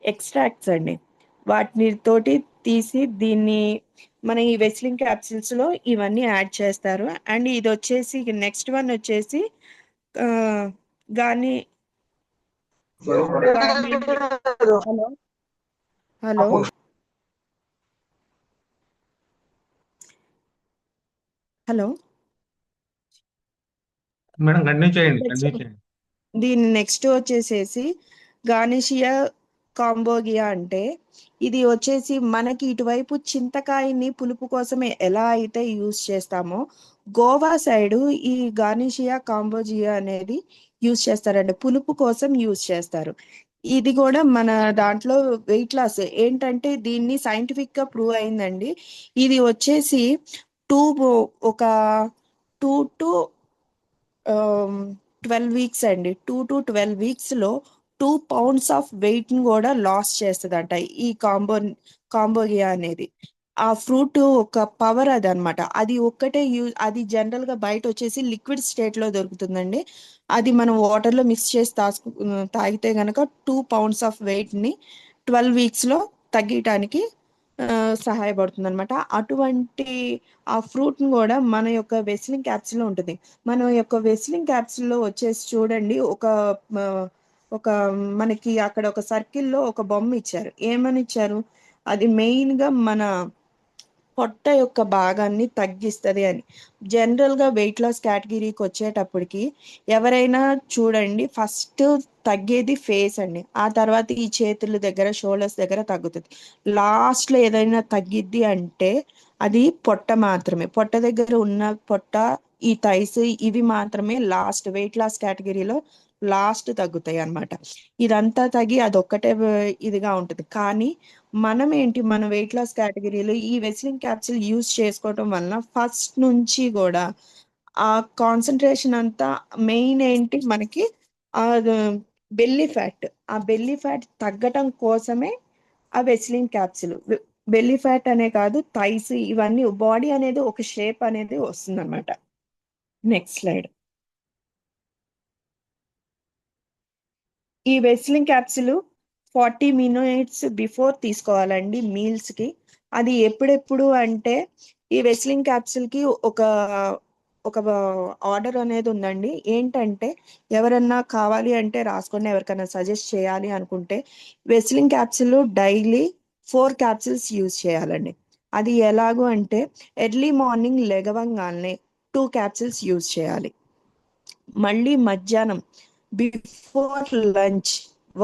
ఎక్స్ట్రాక్ట్స్ అండి. వాటిని తోటి తీసి దీన్ని మన ఈ వెస్లింగ్ క్యాప్సూల్స్‌లో ఇవన్నీ యాడ్ చేస్తారు. అండ్ ఇదొచ్చేసి నెక్స్ట్ వన్ వచ్చేసి ఆహ్, గార్ని Garnier. Hello! Hello! Hello! Madam continue చేయండి, నెక్స్ట్ కంటిన్యూ చేయండి. దీని నెక్స్ట్ వచ్చేసేసి గార్నిషియా కాంబోగియా అంటే ఇది వచ్చేసి మనకి ఇటువైపు చింతకాయని పులుపు కోసమే ఎలా అయితే యూజ్ చేస్తామో గోవా సైడు ఈ గార్నిషియా కాంబోజియా అనేది యూజ్ చేస్తారండి. పులుపు కోసం యూజ్ చేస్తారు. ఇది కూడా మన దాంట్లో వెయిట్ లాస్ ఏంటంటే దీన్ని సైంటిఫిక్ గా ప్రూవ్ అయిందండి. ఇది వచ్చేసి టూ ఒక 2 ఆహ్, 12 వీక్స్ అండి. 2-12 వీక్స్‌లో 2 పౌండ్స్ ఆఫ్ వెయిట్‌ని గూడా లాస్ చేస్తదంట. ఈ కాంబోగియా అనేది. ఆ ఫ్రూట్ ఒక పవర్ అదనమాట. అది ఒక్కటే అది జనరల్‌గా బయటొచ్చేసి లిక్విడ్ స్టేట్‌లో దొరుకుతుందండి. అది మనం వాటర్‌లో మిక్స్ చేసి తాగితే గనక 2 పౌండ్స్ ఆఫ్ వెయిట్‌ని 12 వీక్స్‌లో తగ్గీయటానికి సహాయపడుతుందనమాట. అటువంటి ఆ ఫ్రూట్‌ని గూడా మన యొక్క వెస్లింగ్ క్యాప్సూల్‌లో ఉంటుంది. మన యొక్క వెస్లింగ్ క్యాప్సూల్‌లో వచ్చేసి చూడండి ఒక మనకి అక్కడ ఒక సర్కిల్‌లో ఒక బొమ్మ ఇచ్చారు. ఏమని ఇచ్చారు? అది మెయిన్‌గా మన పొట్ట యొక్క భాగాన్ని తగ్గిస్తది అని. జనరల్‌గా వెయిట్ లాస్ కేటగిరీకి వచ్చేటప్పటికి ఎవరైనా చూడండి ఫస్ట్ తగ్గేది ఫేస్ అండి. ఆ తర్వాత ఈ చేతుల దగ్గర, షోల్డర్స్ దగ్గర తగ్గుతది. లాస్ట్‌లో ఏదైనా తగ్గిద్ది అంటే అది పొట్ట మాత్రమే. పొట్ట దగ్గర ఉన్న పొట్ట, ఈ థైస్ ఇవి మాత్రమే లాస్ట్ వెయిట్ లాస్ కేటగిరీలో లాస్ట్ తగ్గుతాయన్నమాట. ఇదంతా తగ్గి అదొక్కటే ఇదిగా ఉంటది. కానీ మనమేంటి మన వెయిట్ లాస్ కేటగిరీలో ఈ వెస్లింగ్ క్యాప్సూల్ యూజ్ చేసుకోవటం వలన ఫస్ట్ నుంచి గూడా ఆ కాన్సంట్రేషన్ అంతా మెయిన్ ఏంటి మనకి ఆహ్, బెల్లీ ఫ్యాట్. ఆ బెల్లీ ఫ్యాట్ తగ్గటం కోసమే ఆ వెస్లిన్ క్యాప్సూల్. బెల్లీ ఫ్యాట్ అనే కాదు థైస్ ఇవన్నీ బాడీ అనేది ఒక షేప్ అనేది వస్తుందన్నమాట. Next slide. ఈ వెస్లిన్ క్యాప్సూల్ 40 మినిట్స్ బిఫోర్ తీసుకోవాలండి మీల్స్‌కి. అది ఎప్పుడెప్పుడు అంటే ఈ వెస్లిన్ క్యాప్సూల్‌కి ఒక ఆర్డర్ అనేది ఉందండి. ఏంటంటే ఎవరన్నా కావాలి అంటే రాసుకోండి. ఎవరికైనా సజెస్ట్ చేయాలి అనుకుంటే వెస్లిన్ క్యాప్సూల్ డైలీ 4 క్యాప్సూల్స్ యూజ్ చేయాలండి. అది ఎలాగు అంటే ఎర్లీ మార్నింగ్ లెగవంగాల్నే 2 క్యాప్సూల్స్ యూజ్ చేయాలి. మళ్ళీ మధ్యాహ్నం బిఫోర్ లంచ్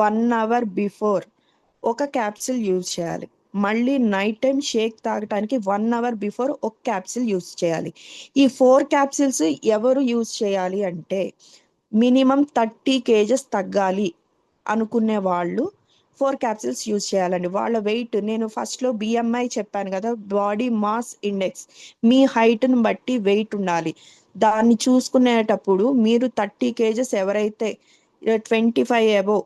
1 అవర్ బిఫోర్ ఒక క్యాప్సిల్ యూజ్ చేయాలి. మళ్ళీ నైట్ టైం షేక్ తాగటానికి 1 అవర్ బిఫోర్ ఒక క్యాప్సిల్ యూజ్ చేయాలి. ఈ 4 క్యాప్సిల్స్ ఎవరు యూజ్ చేయాలి అంటే మినిమం 30 kgs తగ్గాలి అనుకునే వాళ్ళు 4 క్యాప్సిల్స్ యూజ్ చేయాలండి. వాళ్ళ వెయిట్, నేను ఫస్ట్లో బిఎంఐ చెప్పాను కదా, బాడీ మాస్ ఇండెక్స్, మీ హైట్ని బట్టి వెయిట్ ఉండాలి. దాన్ని చూసుకునేటప్పుడు మీరు 30 kgs ఎవరైతే 25 అబోవ్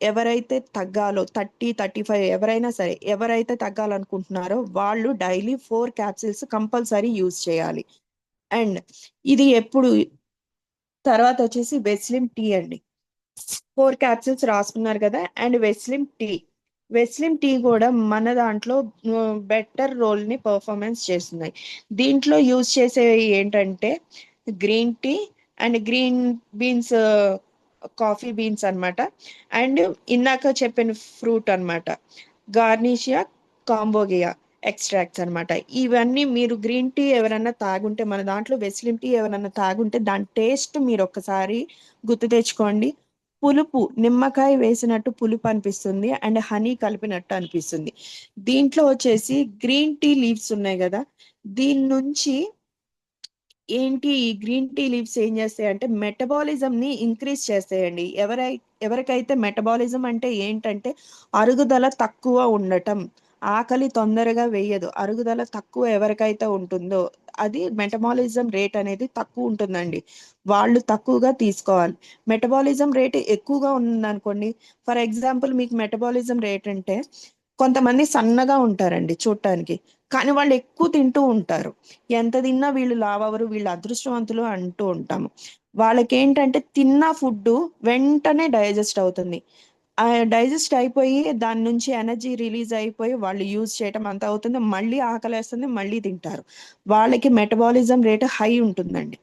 ఎవరైతే తగ్గాలో, 30-35 ఎవరైనా సరే ఎవరైతే తగ్గాలనుకుంటున్నారో వాళ్ళు డైలీ 4 క్యాప్సిల్స్ కంపల్సరీ యూజ్ చేయాలి. అండ్ ఇది ఎప్పుడు, తర్వాత వచ్చేసి వెస్లిన్ టీ అండి. 4 క్యాప్సిల్స్ రాసుకున్నారు కదా. అండ్ వెస్లిన్ టీ కూడా మన దాంట్లో బెటర్ రోల్ ని పర్ఫార్మెన్స్ చేస్తున్నాయి. దీంట్లో యూజ్ చేసేవి ఏంటంటే green tea and green beans, coffee beans అన్నమాట. అండ్ ఇందాక చెప్పిన ఫ్రూట్ అన్నమాట, గార్నిషియా కాంబోగియా ఎక్స్ట్రాక్ట్స్ అన్నమాట. ఇవన్నీ మీరు గ్రీన్ టీ ఎవరన్నా తాగుంటే, మన దాంట్లో వెస్లిన్ టీ ఎవరన్నా తాగుంటే దాని టేస్ట్ మీరు ఒక్కసారి గుర్తు తెచ్చుకోండి. పులుపు, నిమ్మకాయ వేసినట్టు పులుపు అనిపిస్తుంది అండ్ హనీ కలిపినట్టు అనిపిస్తుంది. దీంట్లో వచ్చేసి గ్రీన్ టీ లీవ్స్ ఉన్నాయి కదా, దీని నుంచి ఏంటి, ఈ గ్రీన్ టీ లీవ్స్ ఏం చేస్తాయంటే మెటబాలిజం ని ఇంక్రీజ్ చేస్తాయండి. ఎవరికైతే మెటబాలిజం అంటే ఏంటంటే అరుగుదల తక్కువ ఉండటం, ఆకలి తొందరగా వేయదు, అరుగుదల తక్కువ ఎవరికైతే ఉంటుందో అది మెటబాలిజం రేట్ అనేది తక్కువ ఉంటుందండి, వాళ్ళు తక్కువగా తీసుకోవాలి. మెటబాలిజం రేట్ ఎక్కువగా ఉందనుకోండి, ఫర్ ఎగ్జాంపుల్ మీకు మెటబాలిజం రేట్ అంటే కొంతమంది సన్నగా ఉంటారండి చూడటానికి, కానీ వాళ్ళు ఎక్కువ తింటూ ఉంటారు. ఎంత తిన్నా వీళ్ళు లావవరు, వీళ్ళు అదృష్టవంతులు అంటూ ఉంటాము. వాళ్ళకి ఏంటంటే తిన్న ఫుడ్ వెంటనే డైజెస్ట్ అవుతుంది. ఆ డైజెస్ట్ అయిపోయి దాని నుంచి ఎనర్జీ రిలీజ్ అయిపోయి వాళ్ళు యూజ్ చేయటం అంత అవుతుంది, మళ్ళీ ఆకలేస్తుంది, మళ్ళీ తింటారు. వాళ్ళకి మెటబాలిజం రేట్ హై ఉంటుందండి.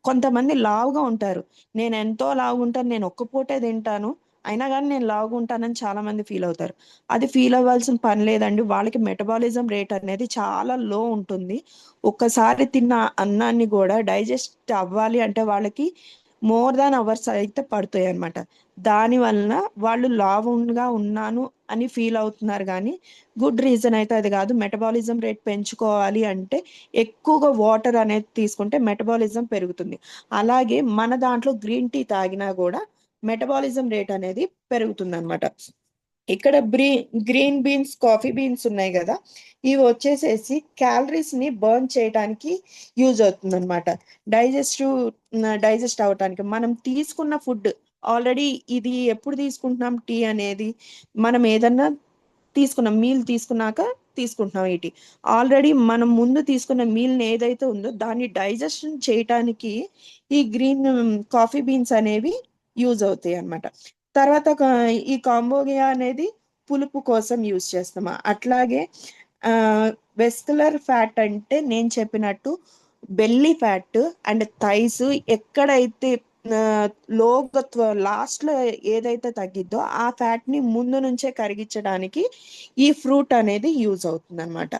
కొంతమంది లావుగా ఉంటారు, నేను ఎంతో లావుగా ఉంటాను, నేను ఒక్క పూటే తింటాను అయినా కానీ నేను లావుగా ఉంటానని చాలా మంది ఫీల్ అవుతారు. అది ఫీల్ అవ్వాల్సిన పని లేదండి, వాళ్ళకి మెటబాలిజం రేట్ అనేది చాలా లో ఉంటుంది. ఒక్కసారి తిన్న అన్నాన్ని కూడా డైజెస్ట్ అవ్వాలి అంటే వాళ్ళకి మోర్ దాన్ అవర్స్ అయితే పడుతాయి అన్నమాట. దాని వలన వాళ్ళు లావుగా ఉన్నాను అని ఫీల్ అవుతున్నారు, కానీ గుడ్ రీజన్ అయితే అది కాదు. మెటబాలిజం రేట్ పెంచుకోవాలి అంటే ఎక్కువగా వాటర్ అనేది తీసుకుంటే మెటబాలిజం పెరుగుతుంది. అలాగే మన దాంట్లో గ్రీన్ టీ తాగినా కూడా మెటబాలిజం రేట్ అనేది పెరుగుతుంది అనమాట. ఇక్కడ గ్రీన్ బీన్స్, కాఫీ బీన్స్ ఉన్నాయి కదా, ఇవి వచ్చేసేసి క్యాలరీస్ ని బర్న్ చేయడానికి యూజ్ అవుతుంది అనమాట. డైజెస్టివ్ డైజెస్ట్ అవటానికి మనం తీసుకున్న ఫుడ్ ఆల్రెడీ, ఇది ఎప్పుడు తీసుకుంటున్నాం టీ అనేది, మనం ఏదన్నా తీసుకున్నాం మీల్ తీసుకున్నాక తీసుకుంటున్నాం ఈ టీ. ఆల్రెడీ మనం ముందు తీసుకున్న మీల్ ఏదైతే ఉందో దాన్ని డైజెషన్ చేయటానికి ఈ గ్రీన్ కాఫీ బీన్స్ అనేవి యూజ్ అవుతాయి అన్నమాట. తర్వాత ఈ కాంబోగియా అనేది పులుపు కోసం యూజ్ చేస్తామా. అట్లాగే ఆ వెస్కులర్ ఫ్యాట్ అంటే నేను చెప్పినట్టు బెల్లీ ఫ్యాట్ అండ్ థైస్ ఎక్కడైతే లోగత్వ లాస్ట్ లో ఏదైతే తగ్గిద్దో ఆ ఫ్యాట్ ని ముందు నుంచే కరిగించడానికి ఈ ఫ్రూట్ అనేది యూజ్ అవుతుంది అనమాట.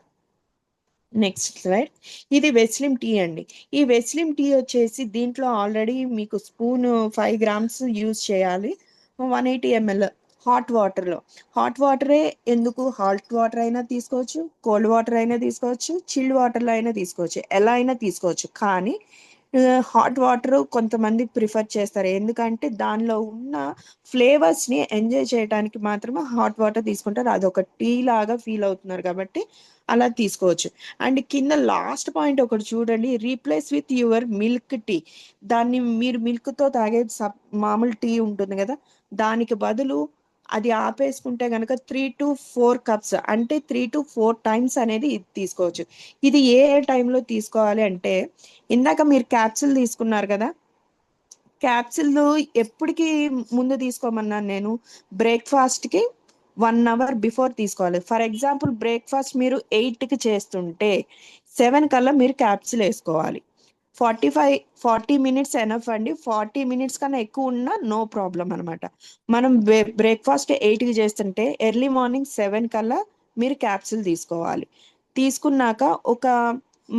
Next slide. ఇది వెస్లిమ్ టీ అండి. ఈ వెస్లిమ్ టీ వచ్చేసి దీంట్లో ఆల్రెడీ మీకు స్పూన్ 5 grams యూజ్ చేయాలి 180 ml హాట్ వాటర్లో. హాట్ వాటరే ఎందుకు, హాట్ వాటర్ అయినా తీసుకోవచ్చు, కోల్డ్ వాటర్ అయినా తీసుకోవచ్చు, చిల్డ్ వాటర్లో అయినా తీసుకోవచ్చు, ఎలా అయినా తీసుకోవచ్చు. కానీ హాట్ వాటర్ కొంతమంది ప్రిఫర్ చేస్తారు, ఎందుకంటే దానిలో ఉన్న ఫ్లేవర్స్ని ఎంజాయ్ చేయడానికి మాత్రమే హాట్ వాటర్ తీసుకుంటారు, అదొక టీ లాగా ఫీల్ అవుతున్నారు కాబట్టి అలా తీసుకోవచ్చు. అండ్ కింద లాస్ట్ పాయింట్ ఒకటి చూడండి, replace with your milk tea. దాన్ని మీరు మిల్క్తో తాగే మామూలు టీ ఉంటుంది కదా, దానికి బదులు అది ఆపేసుకుంటే కనుక 3 to 4 cups అంటే 3 to 4 times అనేది ఇది తీసుకోవచ్చు. ఇది ఏ ఏ టైంలో తీసుకోవాలి అంటే, ఇందాక మీరు క్యాప్సిల్ తీసుకున్నారు కదా, క్యాప్సిల్ ఎప్పటికి ముందు తీసుకోమన్నాను నేను, బ్రేక్ఫాస్ట్కి 1 అవర్ బిఫోర్ తీసుకోవాలి. ఫర్ ఎగ్జాంపుల్ బ్రేక్ఫాస్ట్ మీరు 8కి చేస్తుంటే 7 కల్లా మీరు క్యాప్సిల్ వేసుకోవాలి. 40 minutes ఎనఫ్ అండి, 40 minutes కన్నా ఎక్కువ ఉన్నా నో ప్రాబ్లం అనమాట. మనం బ్రేక్ఫాస్ట్ 8కి చేస్తుంటే ఎర్లీ మార్నింగ్ 7 కల్లా మీరు క్యాప్సిల్ తీసుకోవాలి. తీసుకున్నాక ఒక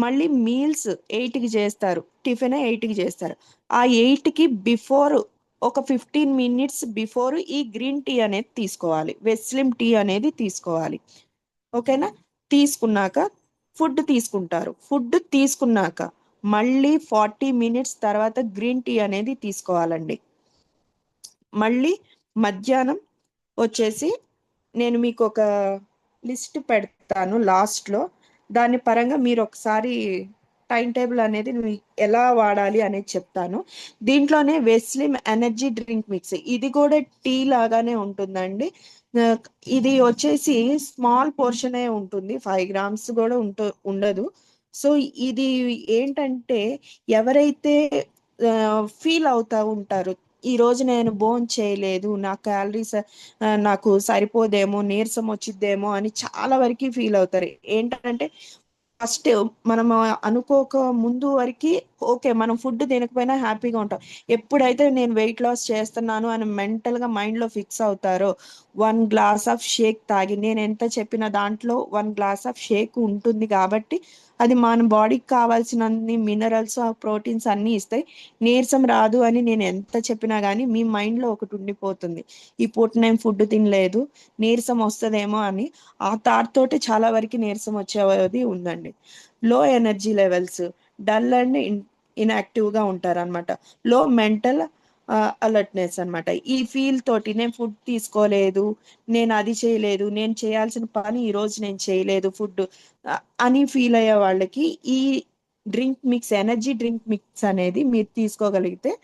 మళ్ళీ మీల్స్ 8కి చేస్తారు, టిఫిన్ 8కి చేస్తారు, ఆ 8కి బిఫోర్ ఒక 15 minutes బిఫోర్ ఈ గ్రీన్ టీ అనేది తీసుకోవాలి, వెస్లిమ్ టీ అనేది తీసుకోవాలి. ఓకేనా? తీసుకున్నాక ఫుడ్ తీసుకుంటారు. ఫుడ్ తీసుకున్నాక మళ్ళీ 40 minutes తర్వాత గ్రీన్ టీ అనేది తీసుకోవాలండి. మళ్ళీ మధ్యాహ్నం వచ్చేసి నేను మీకు ఒక లిస్ట్ పెడతాను లాస్ట్లో. దాని పరంగా మీరు ఒకసారి టైం టేబుల్ అనేది ఎలా వాడాలి అనేది చెప్తాను. దీంట్లోనే వెస్లిమ్ ఎనర్జీ డ్రింక్ మిక్స్, ఇది కూడా టీ లాగానే ఉంటుందండి. ఆ, ఇది వచ్చేసి స్మాల్ పోర్షనే ఉంటుంది, 5 grams కూడా ఉండదు. సో ఇది ఏంటంటే ఎవరైతే ఫీల్ అవుతా ఉంటారు, ఈ రోజు నేను బోన్ చేయలేదు, నా క్యాలరీస్ నాకు సరిపోదేమో, నీరసం వచ్చిద్దేమో అని చాలా వరకు ఫీల్ అవుతారు. ఏంటంటే ఫస్ట్ మనం అనుకోక ముందు వరకు ఓకే, మనం ఫుడ్ తినకపోయినా హ్యాపీగా ఉంటాం. ఎప్పుడైతే నేను వెయిట్ లాస్ చేస్తున్నాను అని మెంటల్ గా మైండ్ లో ఫిక్స్ అవుతారో, 1 glass of షేక్ తాగి, నేను ఎంత చెప్పిన దాంట్లో 1 glass of షేక్ ఉంటుంది కాబట్టి అది మన బాడీకి కావాల్సినన్ని మినరల్స్ ప్రోటీన్స్ అన్ని ఇస్తాయి. నీరసం రాదు అని నేను ఎంత చెప్పినా కానీ మీ మైండ్ లో ఒకటి ఉండిపోతుంది, ఈ పూట నేను ఫుడ్ తినలేదు, నీరసం వస్తుందేమో అని. ఆ థాట్ తోటి చాలా వరకు నీరసం వచ్చేది ఉందండి. లో energy levels, dull and inactive గా ఉంటారు అనమాట. లో మెంటల్ అలర్ట్నెస్ అన్నమాట. ఈ ఫీల్ తోటి నేను ఫుడ్ తీసుకోలేదు, నేను అది చేయలేదు, నేను చేయాల్సిన పని ఈ రోజు నేను చేయలేదు ఫుడ్ అని ఫీల్ అయ్యే వాళ్ళకి ఈ drink mix, energy drink mix అనేది మీరు తీసుకోగలిగితే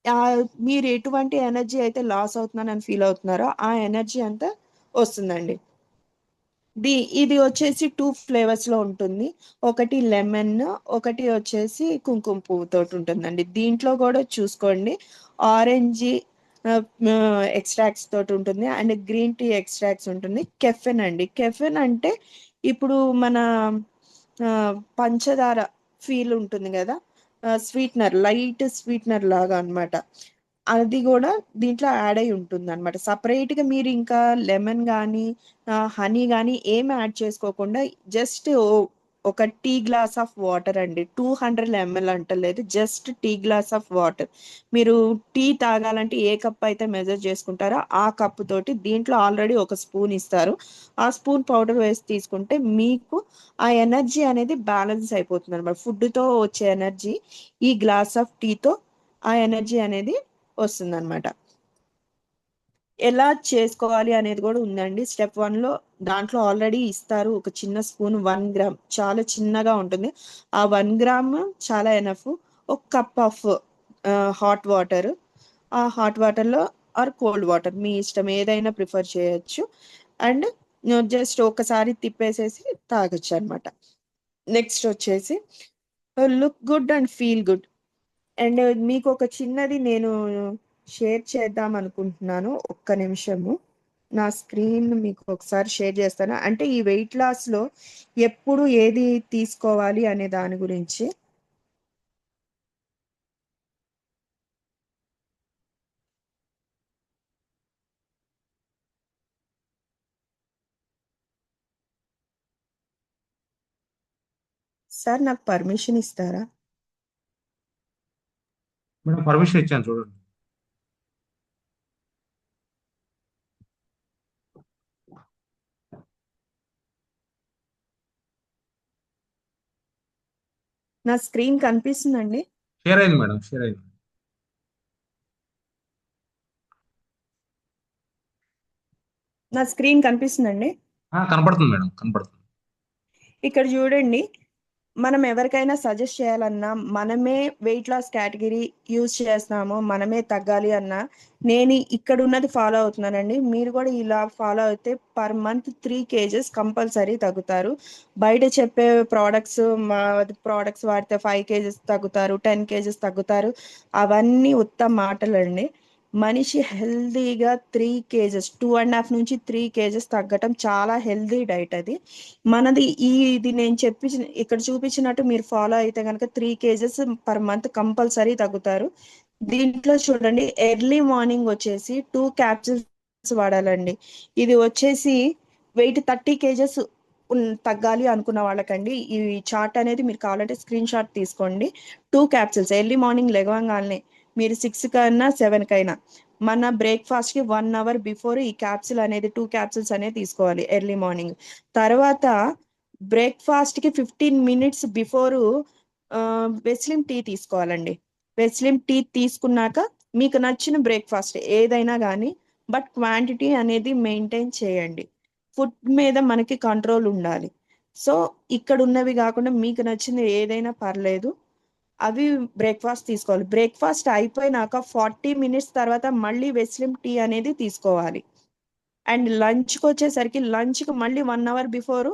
ఆ మీరు ఎటువంటి ఎనర్జీ అయితే లాస్ అవుతున్నానని ఫీల్ అవుతున్నారో ఆ ఎనర్జీ అంతా వస్తుందండి. ఇది వచ్చేసి 2 ఫ్లేవర్స్ లో ఉంటుంది. ఒకటి లెమన్, ఒకటి వచ్చేసి కుంకుమ పువ్వు తోటి ఉంటుందండి. దీంట్లో కూడా చూసుకోండి, ఆరెంజ్ ఎక్స్ట్రాక్ట్స్ తోటి ఉంటుంది అండ్ గ్రీన్ టీ ఎక్స్ట్రాక్ట్స్ ఉంటుంది. కెఫెన్ అండి, కెఫెన్ అంటే ఇప్పుడు మన ఆ, పంచదార ఫీల్ ఉంటుంది కదా, స్వీట్నర్, లైట్ స్వీట్నర్ లాగా అన్నమాట. అది కూడా దీంట్లో యాడ్ అయి ఉంటుంది అనమాట. సపరేట్ గా మీరు ఇంకా లెమన్ కానీ హనీ కానీ ఏం యాడ్ చేసుకోకుండా జస్ట్ ఒక టీ గ్లాస్ ఆఫ్ వాటర్ అండి, 200 ml అంటలేదు, just tea glass of water. మీరు టీ తాగాలంటే ఏ కప్ అయితే మెజర్ చేసుకుంటారో ఆ కప్ తోటి దీంట్లో ఆల్రెడీ ఒక స్పూన్ ఇస్తారు, ఆ స్పూన్ పౌడర్ వేసి తీసుకుంటే మీకు ఆ ఎనర్జీ అనేది బ్యాలెన్స్ అయిపోతుంది అనమాట. ఫుడ్తో వచ్చే ఎనర్జీ ఈ గ్లాస్ ఆఫ్ టీతో ఆ ఎనర్జీ అనేది వస్తుందన్నమాట. ఎలా చేసుకోవాలి అనేది కూడా ఉందండి. స్టెప్ 1 లో దాంట్లో ఆల్రెడీ ఇస్తారు, ఒక చిన్న స్పూన్ 1 గ్రామ్, చాలా చిన్నగా ఉంటుంది. ఆ 1 గ్రామ్ చాలా ఎనఫ్. ఒక కప్ ఆఫ్ హాట్ వాటర్, ఆ హాట్ వాటర్లో ఆర్ కోల్డ్ వాటర్ మీ ఇష్టం, ఏదైనా ప్రిఫర్ చేయొచ్చు. అండ్ జస్ట్ ఒకసారి తిప్పేసేసి తాగొచ్చు అనమాట. నెక్స్ట్ వచ్చేసి look good and feel good. And మీకు ఒక చిన్నది నేను షేర్ చేద్దాం అనుకుంటున్నాను, ఒక్క నిమిషము. నా స్క్రీన్ మీకు ఒకసారి షేర్ చేస్తాను, అంటే ఈ వెయిట్ లాస్ లో ఎప్పుడు ఏది తీసుకోవాలి అనే దాని గురించి. సార్ నాకు పర్మిషన్ ఇస్తారా? మేడం పర్మిషన్ ఇచ్చాను చూడండి. నా స్క్రీన్ కనిపిస్తుందండి? షేర్ అయింది మేడం, షేర్ అయింది. నా స్క్రీన్ కనిపిస్తుందండి? కనపడుతుంది మేడం, కనపడుతుంది. ఇక్కడ చూడండి, మనం ఎవరికైనా సజెస్ట్ చేయాలన్నా, మనమే వెయిట్ లాస్ కేటగిరీ యూజ్ చేస్తున్నాము, మనమే తగ్గాలి అన్నా, నేను ఇక్కడ ఉన్నది ఫాలో అవుతున్నానండి. మీరు కూడా ఇలా ఫాలో అయితే పర్ మంత్ 3 kgs కంపల్సరీ తగ్గుతారు. బయట చెప్పే ప్రోడక్ట్స్, మా ప్రోడక్ట్స్ వాడితే 5 kgs తగ్గుతారు, 10 kgs తగ్గుతారు, అవన్నీ ఉత్త మాటలండి. మనిషి హెల్దీగా 3 kgs, 2.5 నుంచి 3 kgs తగ్గటం చాలా హెల్దీ డైట్ అది. మనది ఇది నేను ఇక్కడ చూపించినట్టు మీరు ఫాలో అయితే కనుక 3 kgs పర్ మంత్ కంపల్సరీ తగ్గుతారు. దీంట్లో చూడండి, ఎర్లీ మార్నింగ్ వచ్చేసి 2 capsules వాడాలండి. ఇది వచ్చేసి వెయిట్ 30 kgs తగ్గాలి అనుకున్న వాళ్ళకండి. ఈ చార్ట్ అనేది మీరు కావాలంటే స్క్రీన్ షాట్ తీసుకోండి. 2 capsules ఎర్లీ మార్నింగ్ లేవగానే మీరు 6 కన్నా 7 కైనా మన బ్రేక్ఫాస్ట్ కి 1 అవర్ బిఫోర్ ఈ క్యాప్సిల్ అనేది 2 క్యాప్సిల్స్ అనేది తీసుకోవాలి ఎర్లీ మార్నింగ్. తర్వాత బ్రేక్ఫాస్ట్ కి 15 మినిట్స్ బిఫోర్ వెస్లిం టీ తీసుకోవాలండి. వెస్లిం టీ తీసుకున్నాక మీకు నచ్చిన బ్రేక్ఫాస్ట్ ఏదైనా కానీ, బట్ క్వాంటిటీ అనేది మెయింటైన్ చేయండి. ఫుడ్ మీద మనకి కంట్రోల్ ఉండాలి. సో ఇక్కడ ఉన్నవి కాకుండా మీకు నచ్చింది ఏదైనా పర్లేదు, అవి బ్రేక్ఫాస్ట్ తీసుకోవాలి. బ్రేక్ఫాస్ట్ అయిపోయినాక 40 మినిట్స్ తర్వాత మళ్ళీ వెస్లిం టీ అనేది తీసుకోవాలి. అండ్ లంచ్కి వచ్చేసరికి లంచ్కి మళ్ళీ 1 అవర్ బిఫోర్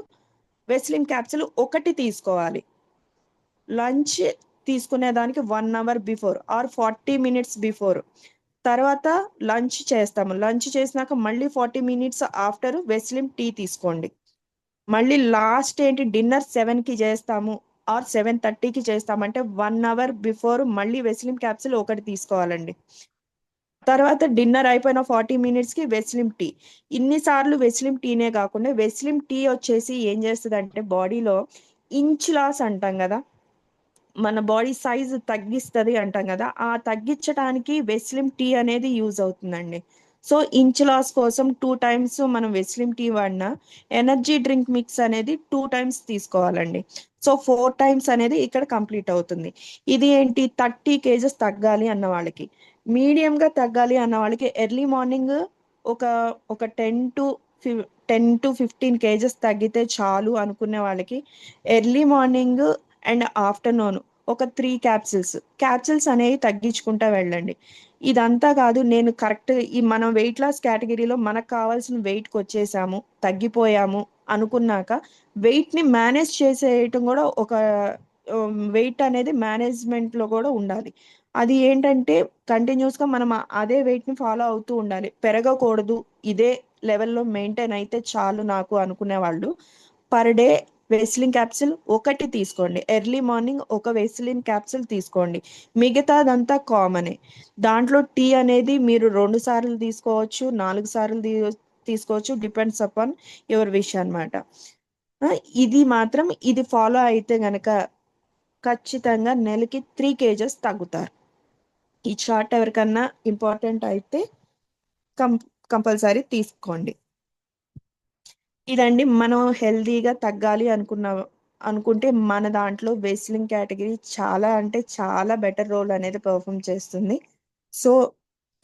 వెస్లిం క్యాప్సిల్ ఒకటి తీసుకోవాలి. లంచ్ తీసుకునే దానికి 1 hour before or 40 minutes before. తర్వాత లంచ్ చేస్తాము. లంచ్ చేసినాక మళ్ళీ 40 మినిట్స్ ఆఫ్టర్ వెస్లిం టీ తీసుకోండి. మళ్ళీ లాస్ట్ ఏంటి, డిన్నర్ 7కి చేస్తాము ఆర్ 7:30కి చేస్తామంటే 1 అవర్ బిఫోర్ మళ్ళీ వెస్లిం క్యాప్సిల్ ఒకటి తీసుకోవాలండి. తర్వాత డిన్నర్ అయిపోయిన 40 మినిట్స్కి వెస్లిం టీ. ఇన్నిసార్లు వెస్లిం టీనే కాకుండా వెస్లిం టీ వచ్చేసి ఏం చేస్తుంది అంటే బాడీలో ఇంచ్ లాస్ అంటాం కదా, మన బాడీ సైజ్ తగ్గిస్తుంది అంటాం కదా, ఆ తగ్గించడానికి వెస్లిం టీ అనేది యూజ్ అవుతుందండి. సో ఇంచ్ లాస్ కోసం 2 టైమ్స్ మనం వెస్లిం టీ వాడినా ఎనర్జీ డ్రింక్ మిక్స్ అనేది 2 టైమ్స్ తీసుకోవాలండి. సో 4 టైమ్స్ అనేది ఇక్కడ కంప్లీట్ అవుతుంది. ఇది ఏంటి, 30 kgs తగ్గాలి అన్న వాళ్ళకి, మీడియంగా తగ్గాలి అన్న వాళ్ళకి ఎర్లీ మార్నింగ్ ఒక ఒక 10 to 15 kgs తగ్గితే చాలు అనుకునే వాళ్ళకి ఎర్లీ మార్నింగ్ అండ్ ఆఫ్టర్నూన్ ఒక 3 క్యాప్సిల్స్ అనేవి తగ్గించుకుంటా వెళ్ళండి. ఇదంతా కాదు, నేను కరెక్ట్ ఈ మనం వెయిట్ లాస్ కేటగిరీలో మనకు కావాల్సిన వెయిట్కి వచ్చేసాము, తగ్గిపోయాము అనుకున్నాక వెయిట్ ని మేనేజ్ చేసేయటం కూడా ఒక వెయిట్ అనేది మేనేజ్మెంట్ లో కూడా ఉండాలి. అది ఏంటంటే కంటిన్యూస్ గా మనం అదే వెయిట్ ని ఫాలో అవుతూ ఉండాలి, పెరగకూడదు. ఇదే లెవెల్లో మెయింటైన్ అయితే చాలు నాకు అనుకునే వాళ్ళు పర్ డే వెస్లిన్ క్యాప్సిల్ ఒకటి తీసుకోండి. ఎర్లీ మార్నింగ్ ఒక వెస్లిన్ క్యాప్సిల్ తీసుకోండి. మిగతాదంతా కామనే. దాంట్లో టీ అనేది మీరు 2 సార్లు తీసుకోవచ్చు, 4 సార్లు తీసుకోవచ్చు, డిపెండ్స్ అపాన్ యువర్ విష్ అన్నమాట. ఇది మాత్రం ఇది ఫాలో అయితే గనక ఖచ్చితంగా నెలకి 3 kgs తగ్గుతారు. ఈ చార్ట్ ఎవరికన్నా ఇంపార్టెంట్ అయితే కం కంపల్సరీ తీసుకోండి. ఇదండి, మనం హెల్దీగా తగ్గాలి అనుకుంటే మన దాంట్లో వెస్లింగ్ కేటగిరీ చాలా అంటే చాలా బెటర్ రోల్ అనేది పర్ఫామ్ చేస్తుంది. సో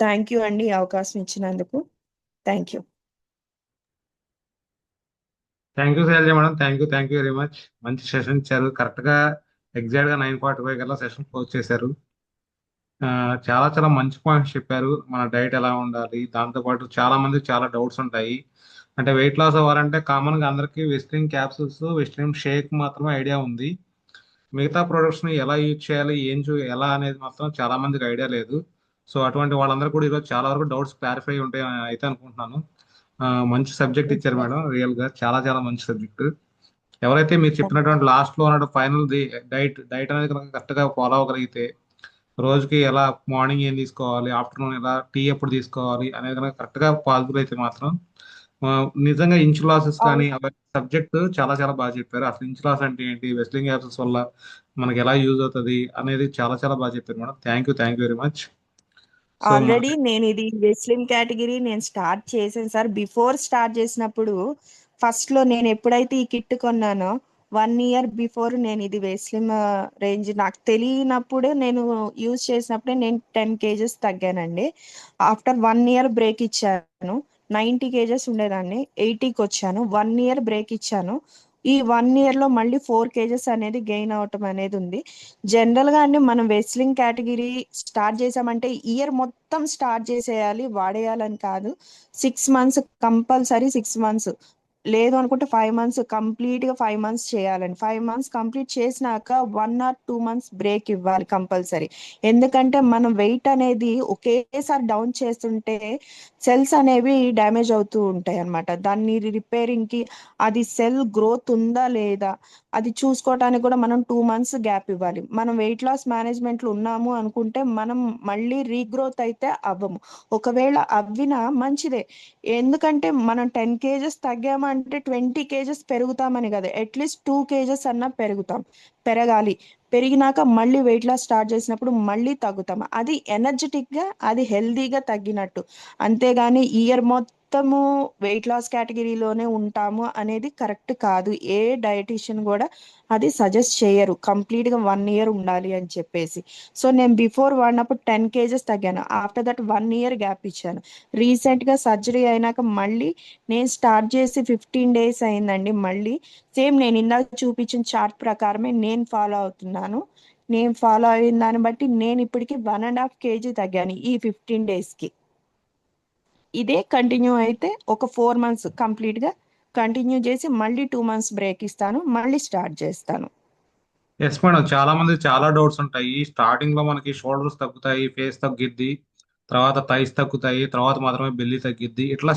థ్యాంక్ యూ అండి ఈ అవకాశం ఇచ్చినందుకు. Thank you. Thank you Shailaja madam, thank you very much. మంచి సెషన్ ఇచ్చారు. కరెక్ట్గా ఎగ్జాక్ట్గా 9:45 కల్లా సెషన్ క్లోజ్ చేశారు. ఆ, చాలా చాలా మంచి పాయింట్స్ చెప్పారు. మన డైట్ ఎలా ఉండాలి, దాంతోపాటు చాలా మంది చాలా డౌట్స్ ఉంటాయి. అంటే వెయిట్ లాస్ అవ్వాలంటే కామన్గా అందరికీ వెస్ట్రిన్ క్యాప్సూల్స్, వెస్ట్రిన్ షేక్ మాత్రమే ఐడియా ఉంది. మిగతా ప్రొడక్ట్స్ని ఎలా యూజ్ చేయాలి, ఎలా అనేది మాత్రం చాలా మందికి ఐడియా లేదు. సో అటువంటి వాళ్ళందరూ కూడా ఈరోజు చాలా వరకు డౌట్స్ క్లారిఫై ఉంటాయి అయితే అనుకుంటున్నాను. మంచి సబ్జెక్ట్ ఇచ్చారు మేడం, రియల్గా చాలా చాలా మంచి సబ్జెక్ట్. ఎవరైతే మీరు చెప్పినటువంటి లాస్ట్లో ఉన్న ఫైనల్ డైట్ అనేది కనుక కరెక్ట్గా ఫాలో అవ్వగలిగితే, రోజుకి ఎలా మార్నింగ్ ఏం తీసుకోవాలి, ఆఫ్టర్నూన్ ఎలా టీ ఎప్పుడు తీసుకోవాలి అనేది కనుక కరెక్ట్గా పాసిబుల్ అయితే మాత్రం ఆ, నిజంగా ఇంచ్ లాసెస్ కానీ సబ్జెక్ట్ చాలా చాలా బాగా చెప్పారు. అసలు ఇంచ్ లాస్ అంటే ఏంటి, వెస్లింగ్ యాప్సెస్ వల్ల మనకి ఎలా యూజ్ అవుతుంది అనేది చాలా చాలా బాగా చెప్పారు madam. Thank you very much. So మన ఆల్రెడీ నేను ఇది వెస్లిం కేటగిరీ నేను స్టార్ట్ చేశాను సార్. బిఫోర్ స్టార్ట్ చేసినప్పుడు ఫస్ట్ లో నేను ఎప్పుడైతే ఈ కిట్ కొన్నానో 1 ఇయర్ బిఫోర్ నేను ఇది వెస్లిం రేంజ్ నాకు తెలియనప్పుడే నేను యూజ్ చేసినప్పుడే నేను 10 kgs తగ్గానండి. ఆఫ్టర్ 1 ఇయర్ బ్రేక్ ఇచ్చాను. 90 kgs ఉండేదాన్ని, 80కి వచ్చాను. 1 ఇయర్ బ్రేక్ ఇచ్చాను. ఈ 1 ఇయర్ లో మళ్ళీ 4 kgs అనేది గెయిన్ అవటం అనేది ఉంది. జనరల్ గా అండి మనం వెస్లింగ్ కేటగిరీ స్టార్ట్ చేసామంటే ఇయర్ మొత్తం స్టార్ట్ చేసేయాలి వాడేయాలని కాదు. 6 మంత్స్ కంపల్సరీ, 6 మంత్స్ లేదు అనుకుంటే 5 మంత్స్ కంప్లీట్ గా 5 మంత్స్ చేయాలండి. 5 మంత్స్ కంప్లీట్ చేసినాక 1 or 2 మంత్స్ బ్రేక్ ఇవ్వాలి కంపల్సరీ. ఎందుకంటే మనం వెయిట్ అనేది ఒకేసారి డౌన్ చేస్తుంటే సెల్స్ అనేవి డ్యామేజ్ అవుతూ ఉంటాయి అన్నమాట. దాన్ని రిపేరింగ్ కి, అది సెల్ గ్రోత్ ఉందా లేదా అది చూసుకోవటానికి కూడా మనం 2 మంత్స్ గ్యాప్ ఇవ్వాలి. మనం వెయిట్ లాస్ మేనేజ్మెంట్ లో ఉన్నాము అనుకుంటే మనం మళ్ళీ రీగ్రోత్ అయితే అవ్వము. ఒకవేళ అవ్వినా మంచిదే, ఎందుకంటే మనం 10 kgs తగ్గామంటే 20 kgs పెరుగుతామని కదా, అట్లీస్ట్ 2 kgs అన్నా పెరగాలి. పెరిగినాక మళ్ళీ వెయిట్ లాస్ స్టార్ట్ చేసినప్పుడు మళ్ళీ తగ్గుతాము. అది ఎనర్జెటిక్గా, అది హెల్దీగా తగ్గినట్టు. అంతేగాని ఇయర్ మొత్తము వెయిట్ లాస్ కేటగిరీలోనే ఉంటాము అనేది కరెక్ట్ కాదు. ఏ డయటీషియన్ కూడా అది సజెస్ట్ చేయరు కంప్లీట్గా 1 ఇయర్ ఉండాలి అని చెప్పేసి. సో నేను బిఫోర్ వాడినప్పుడు 10 kgs తగ్గాను. ఆఫ్టర్ దట్ 1 ఇయర్ గ్యాప్ ఇచ్చాను. రీసెంట్గా సర్జరీ అయినాక మళ్ళీ నేను స్టార్ట్ చేసి 15 days అయిందండి. మళ్ళీ సేమ్ నేను ఇందాక చూపించిన చార్ట్ ప్రకారమే నేను ఫాలో అవుతున్నాను. నేను ఫాలో అయిన దాన్ని బట్టి నేను ఇప్పటికి 1.5 kg తగ్గాను ఈ 15 daysకి. ఇదే కంటిన్యూ అయితే ఒక 4 months కంప్లీట్గా కంటిన్యూ చేసి మళ్ళీ 2 months బ్రేక్ ఇస్తాను, మళ్ళీ స్టార్ట్ చేస్తాను. ఎస్ మేడం, చాలా మంది చాలా డౌట్స్ ఉంటాయి. స్టార్టింగ్ లో మనకి షోల్డర్స్ తగ్గుతాయి, ఫేస్ తగ్గిద్ది, తర్వాత థైస్ తగ్గుతాయి, తర్వాత మాత్రమే బెల్లి తగ్గిద్ది. ఇట్లా